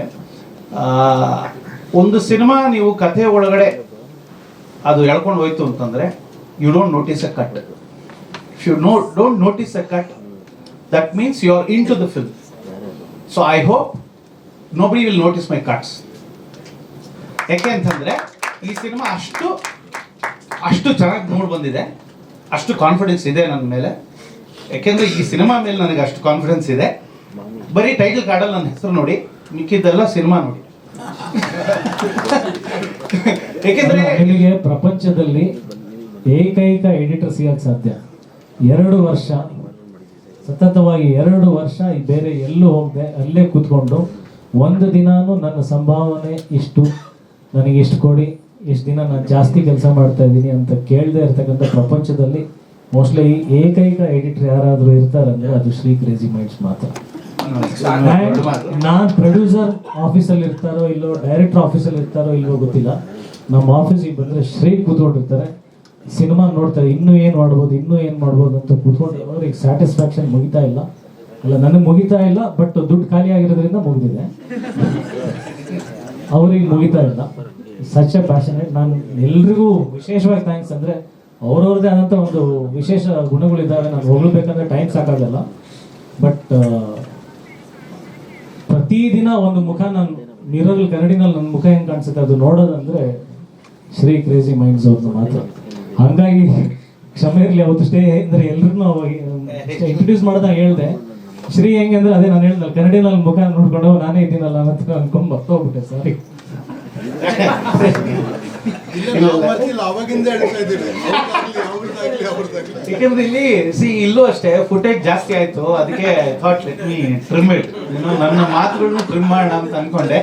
ಒಂದು ಸಿನಿಮಾ ನೀವು ಕಥೆ ಒಳಗಡೆ ಅದು ಎಳ್ಕೊಂಡು ಹೋಯ್ತು ಅಂತಂದರೆ, you don't notice a cut. If you don't notice a cut, that means you are into the film. So I hope nobody will notice my cuts. ಯಾಕೆ ಅಂತಂದರೆ ಈ ಸಿನಿಮಾ ಅಷ್ಟು ಚೆನ್ನಾಗಿ ಮೂಡ್ ಬಂದಿದೆ, ಅಷ್ಟು ಕಾನ್ಫಿಡೆನ್ಸ್ ಇದೆ ನನ್ನ ಮೇಲೆ. ಯಾಕೆಂದರೆ ಈ ಸಿನಿಮಾ ಮೇಲೆ ನನಗೆ ಅಷ್ಟು ಕಾನ್ಫಿಡೆನ್ಸ್ ಇದೆ. ಬರೀ ಟೈಟಲ್ ಕಾರ್ಡಲ್ಲಿ ನನ್ನ ಹೆಸರು ನೋಡಿ, ಮಿಕ್ಕಿದ್ದೆಲ್ಲ ಸಿನಿಮಾ ನೋಡಿ. ಯಾಕೆಂದರೆ ನಿಮಗೆ ಪ್ರಪಂಚದಲ್ಲಿ ಏಕೈಕ ಎಡಿಟರ್ ಸಿಗಕ್ಕೆ ಸಾಧ್ಯ 2 ವರ್ಷ ಸತತವಾಗಿ 2 ವರ್ಷ ಬೇರೆ ಎಲ್ಲೂ ಹೋಗದೆ ಅಲ್ಲೇ ಕೂತ್ಕೊಂಡು ಒಂದು ದಿನಾನು ನನ್ನ ಸಂಭಾವನೆ ಇಷ್ಟು, ನನಗೆ ಇಷ್ಟು ಕೊಡಿ, ಇಷ್ಟು ದಿನ ನಾನು ಜಾಸ್ತಿ ಕೆಲಸ ಮಾಡ್ತಾ ಇದ್ದೀನಿ ಅಂತ ಕೇಳದೆ ಇರ್ತಕ್ಕಂಥ ಪ್ರಪಂಚದಲ್ಲಿ ಮೋಸ್ಟ್ಲಿ ಏಕೈಕ ಎಡಿಟರ್ ಯಾರಾದರೂ ಇರ್ತಾರಂದ್ರೆ ಅದು ಶ್ರೀ ಕ್ರೇಜಿ ಮೈಂಡ್ಸ್ ಮಾತ್ರ. ನಾನು ಪ್ರೊಡ್ಯೂಸರ್ ಆಫೀಸಲ್ಲಿ ಇರ್ತಾರೋ ಇಲ್ಲೋ, ಡೈರೆಕ್ಟರ್ ಆಫೀಸಲ್ಲಿ ಇರ್ತಾರೋ ಇಲ್ಲೋ ಗೊತ್ತಿಲ್ಲ, ನಮ್ಮ ಆಫೀಸಿಗೆ ಬಂದರೆ ಶ್ರೀ ಕೂತ್ಕೊಂಡಿರ್ತಾರೆ, ಸಿನಿಮಾ ನೋಡ್ತಾರೆ, ಇನ್ನೂ ಏನು ಮಾಡ್ಬೋದು ಅಂತ ಕೂತ್ಕೊಂಡು ಅವ್ರಿಗೆ ಸ್ಯಾಟಿಸ್ಫ್ಯಾಕ್ಷನ್ ಮುಗಿತಾ ಇಲ್ಲ. ನನಗೆ ಮುಗಿತಾ ಇಲ್ಲ, ಬಟ್ ದುಡ್ಡು ಖಾಲಿ ಆಗಿರೋದ್ರಿಂದ ಮುಗಿದಿದೆ, ಅವ್ರಿಗೆ ಮುಗಿತಾ ಇಲ್ಲ. Such A passionate. ನಾನು ಎಲ್ರಿಗೂ ವಿಶೇಷವಾಗಿ ಥ್ಯಾಂಕ್ಸ್. ಅಂದರೆ ಅವ್ರವ್ರದ್ದೇ ಆದಂಥ ಒಂದು ವಿಶೇಷ ಗುಣಗಳಿದ್ದಾವೆ, ನಾನು ಹೊಗಳ್ಬೇಕಂದ್ರೆ ಟೈಮ್ ಸಾಕಾಗಲ್ಲ. ಬಟ್ ಪ್ರತಿದಿನ ಒಂದು ಮುಖ ನಾನು ಮಿರರಲ್ಲಿ ಕನ್ನಡಿನಲ್ಲಿ ನನ್ನ ಮುಖ ಹೆಂಗೆ ಕಾಣಿಸುತ್ತೆ ಅದು ನೋಡೋದಂದ್ರೆ ಶ್ರೀ ಕ್ರೇಜಿ ಮೈಂಡ್ಸ್ ಅವ್ರನ್ನ ಮಾತ್ರ. ಹಾಗಾಗಿ ಕ್ಷಮೆ ಇರಲಿ, ಅವತ್ತು ಸ್ಟೇ ಅಂದರೆ ಎಲ್ರಿಗೂ ಇಂಟ್ರೊಡ್ಯೂಸ್ ಮಾಡಿದಾಗ ಹೇಳಿದೆ ಶ್ರೀ ಹೆಂಗೆ ಅಂದರೆ ಅದೇ ನಾನು ಹೇಳಿದ್ನಲ್ಲ, ಕನ್ನಡಿನಲ್ಲಿ ಮುಖ ನೋಡ್ಕೊಂಡು ನಾನೇ ಇದ್ದೀನಲ್ಲ ಅಂತ ಅನ್ಕೊಂಡು ಬರ್ತೋಗ್ಬಿಟ್ಟೆ. ಸಾರಿ. ಅವಾಗಿಂದ ಹೇಳ್ತಾ ಇದ್ದೀರಿ ಅವ್ರದ್ದಾಗ್ಲಿ. ಯಾಕೆಂದ್ರೆ ಇಲ್ಲಿ ಇಲ್ಲೂ ಅಷ್ಟೇ ಫುಟೇಜ್ ಜಾಸ್ತಿ ಆಯ್ತು, ಅದಕ್ಕೆ thought let me trim it, ನನ್ನ ಮಾತುಗಳನ್ನು ಟ್ರಿಮ್ ಮಾಡೋಣ ಅಂತ ಅನ್ಕೊಂಡೆ.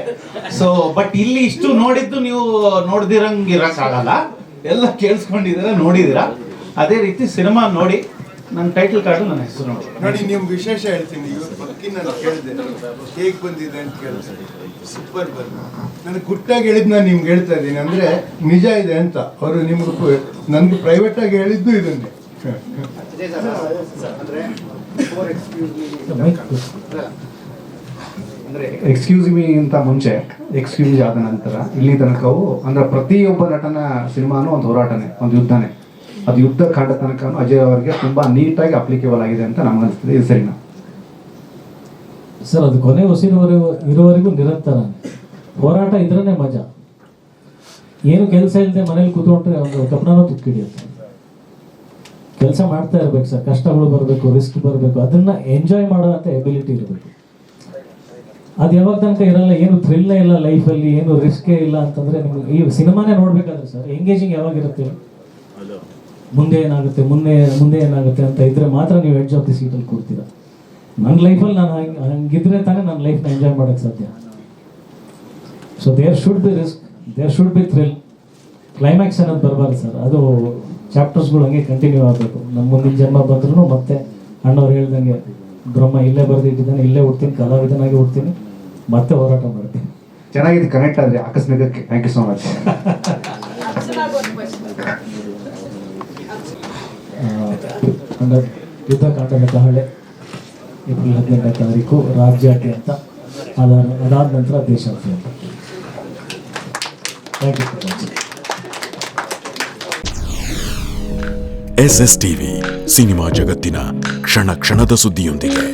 ಸೊ ಬಟ್ ಇಲ್ಲಿ ಇಷ್ಟು ನೋಡಿದ್ದು ನೀವು ನೋಡ್ದಿರಂಗ್ ಇರಕ್ಕಾಗಲ್ಲ, ಎಲ್ಲ ಕೇಳಿಸ್ಕೊಂಡಿದ್ದೀರಾ, ನೋಡಿದ್ದೀರಾ. ಅದೇ ರೀತಿ ಸಿನಿಮಾ ನೋಡಿ ನನ್ನ ಟೈಟಲ್ ಕಾರ್ಡು ನನ್ನ ಹೆಸರು ನೋಡಿ. ನಿಮ್ ವಿಶೇಷ ಹೇಳ್ತೀನಿ, ಇವ್ರ ಬಗ್ಗೆ ನಾನು ಕೇಳಿದೆ ಹೇಗ್ ಬಂದಿದೆ ಅಂತ ಕೇಳಿದೆ. ಸೂಪರ್ ಬಂದು ನನಗೆ ಗುಟ್ಟಾಗಿ ಹೇಳಿದ್ ನಾನು ನಿಮ್ಗೆ ಹೇಳ್ತಾ ಇದ್ದೀನಿ, ಅಂದ್ರೆ ನಿಜ ಇದೆ ಅಂತ. ಅವರು ನಿಮ್ಗೆ ನನ್ಗೆ ಪ್ರೈವೇಟ್ ಆಗಿ ಹೇಳಿದ್ದು ಇದನ್ನೇ. ಅಂದರೆ ಎಕ್ಸ್ಕ್ಯೂಸ್ ಮೀ ಅಂತ ಮುಂಚೆ, ಎಕ್ಸ್ಕ್ಯೂಸ್ ಆದ ನಂತರ ಇಲ್ಲಿ ತನಕವು ಅಂದರೆ ಪ್ರತಿಯೊಬ್ಬ ನಟನ ಸಿನಿಮಾನು ಒಂದು ಹೋರಾಟನೇ, ಒಂದು ಯುದ್ಧನೇ. ಅದು ಯುದ್ಧ ಕಾಂಡ ತನಕ ಅಜಯ್ ಅವರಿಗೆ ತುಂಬ ನೀಟಾಗಿ ಅಪ್ಲಿಕೇಬಲ್ ಆಗಿದೆ ಅಂತ ನಮಗನ್ನಿಸ್ತದೆ. ಇದು ಸರಿನಾ ಸರ್? ಅದು ಕೊನೆ ಇರುವವರೆಗೂ ನಿರಂತರ ಹೋರಾಟ ಇದ್ರೇ ಮಜಾ. ಏನು ಕೆಲಸ ಇಲ್ಲದೆ ಮನೇಲಿ ಕೂತ್ಕೊಂಡ್ರೆ ಒಂದು ಕಬ್ಬಣನೂ ತುಕ್ಕಿಡಿಯುತ್ತೆ. ಕೆಲಸ ಮಾಡ್ತಾ ಇರ್ಬೇಕು ಸರ್, ಕಷ್ಟಗಳು ಬರಬೇಕು, ರಿಸ್ಕ್ ಬರಬೇಕು, ಅದನ್ನ ಎಂಜಾಯ್ ಮಾಡುವಂಥ ಎಬಿಲಿಟಿ ಇರಬೇಕು. ಅದು ಯಾವಾಗ ತನಕ ಇರಲ್ಲ, ಏನು ಥ್ರಿಲ್ಲೇ ಇಲ್ಲ ಲೈಫಲ್ಲಿ, ಏನು ರಿಸ್ಕೇ ಇಲ್ಲ ಅಂತಂದ್ರೆ ನಿಮ್ಗೆ ಈ ಸಿನಿಮಾನೇ ನೋಡ್ಬೇಕಾದ್ರೆ ಸರ್ ಎಂಗೇಜಿಂಗ್ ಯಾವಾಗಿರುತ್ತೆ, ಮುಂದೆ ಏನಾಗುತ್ತೆ ಅಂತ ಇದ್ರೆ ಮಾತ್ರ ನೀವು ಎಡ್ಜ್ ಆಫ್ ದಿ ಸೀಟಲ್ಲಿ ಕೂರ್ತೀರ. ನನ್ನ ಲೈಫಲ್ಲಿ ನಾನು ಹಂಗಿದ್ರೆ ತಾನೇ ನನ್ನ ಲೈಫ್ನ ಎಂಜಾಯ್ ಮಾಡೋಕ್ಕೆ ಸಾಧ್ಯ. So there should be risk, there should be thrill. Climax ಅನ್ನೋದು ಬರಬಾರ್ದು ಸರ್, ಅದು ಚಾಪ್ಟರ್ಸ್ಗಳು ಹಂಗೆ ಕಂಟಿನ್ಯೂ ಆಗಬೇಕು. ನಮ್ಮ ಮುಂದಿನ ಜನ್ಮ ಬಂದ್ರೂ ಮತ್ತೆ ಅಣ್ಣವ್ರು ಹೇಳ್ದಂಗೆ ಬ್ರಹ್ಮ ಇಲ್ಲೇ ಬರೆದಿಟ್ಟಿದ್ದಾನೆ, ಇಲ್ಲೇ ಹುಡ್ತೀನಿ, ಕಲಾವಿದನಾಗಿ ಹುಡ್ತೀನಿ, ಮತ್ತೆ ಹೋರಾಟ ಮಾಡ್ತೀನಿ. ಚೆನ್ನಾಗಿದೆ, ಕನೆಕ್ಟ್ ಆದರೆ ಆಕಸ್ಮಿಕಕ್ಕೆ. Thank you so much. ಯುದ್ಧ ಕಾಂಡದ ಕಹಳೆ ಏಪ್ರಿಲ್ 18ನೇ ತಾರೀಕು ರಾಜ್ಯಾದ್ಯಂತ, ಅದಾದ ನಂತರ ದೇಶಾದ್ಯಂತ. Thank you. SSTV ಸಿನಿಮಾ ಜಗತ್ತಿನ ಕ್ಷಣ ಕ್ಷಣದ ಸುದ್ದಿಯೊಂದಿಗೆ.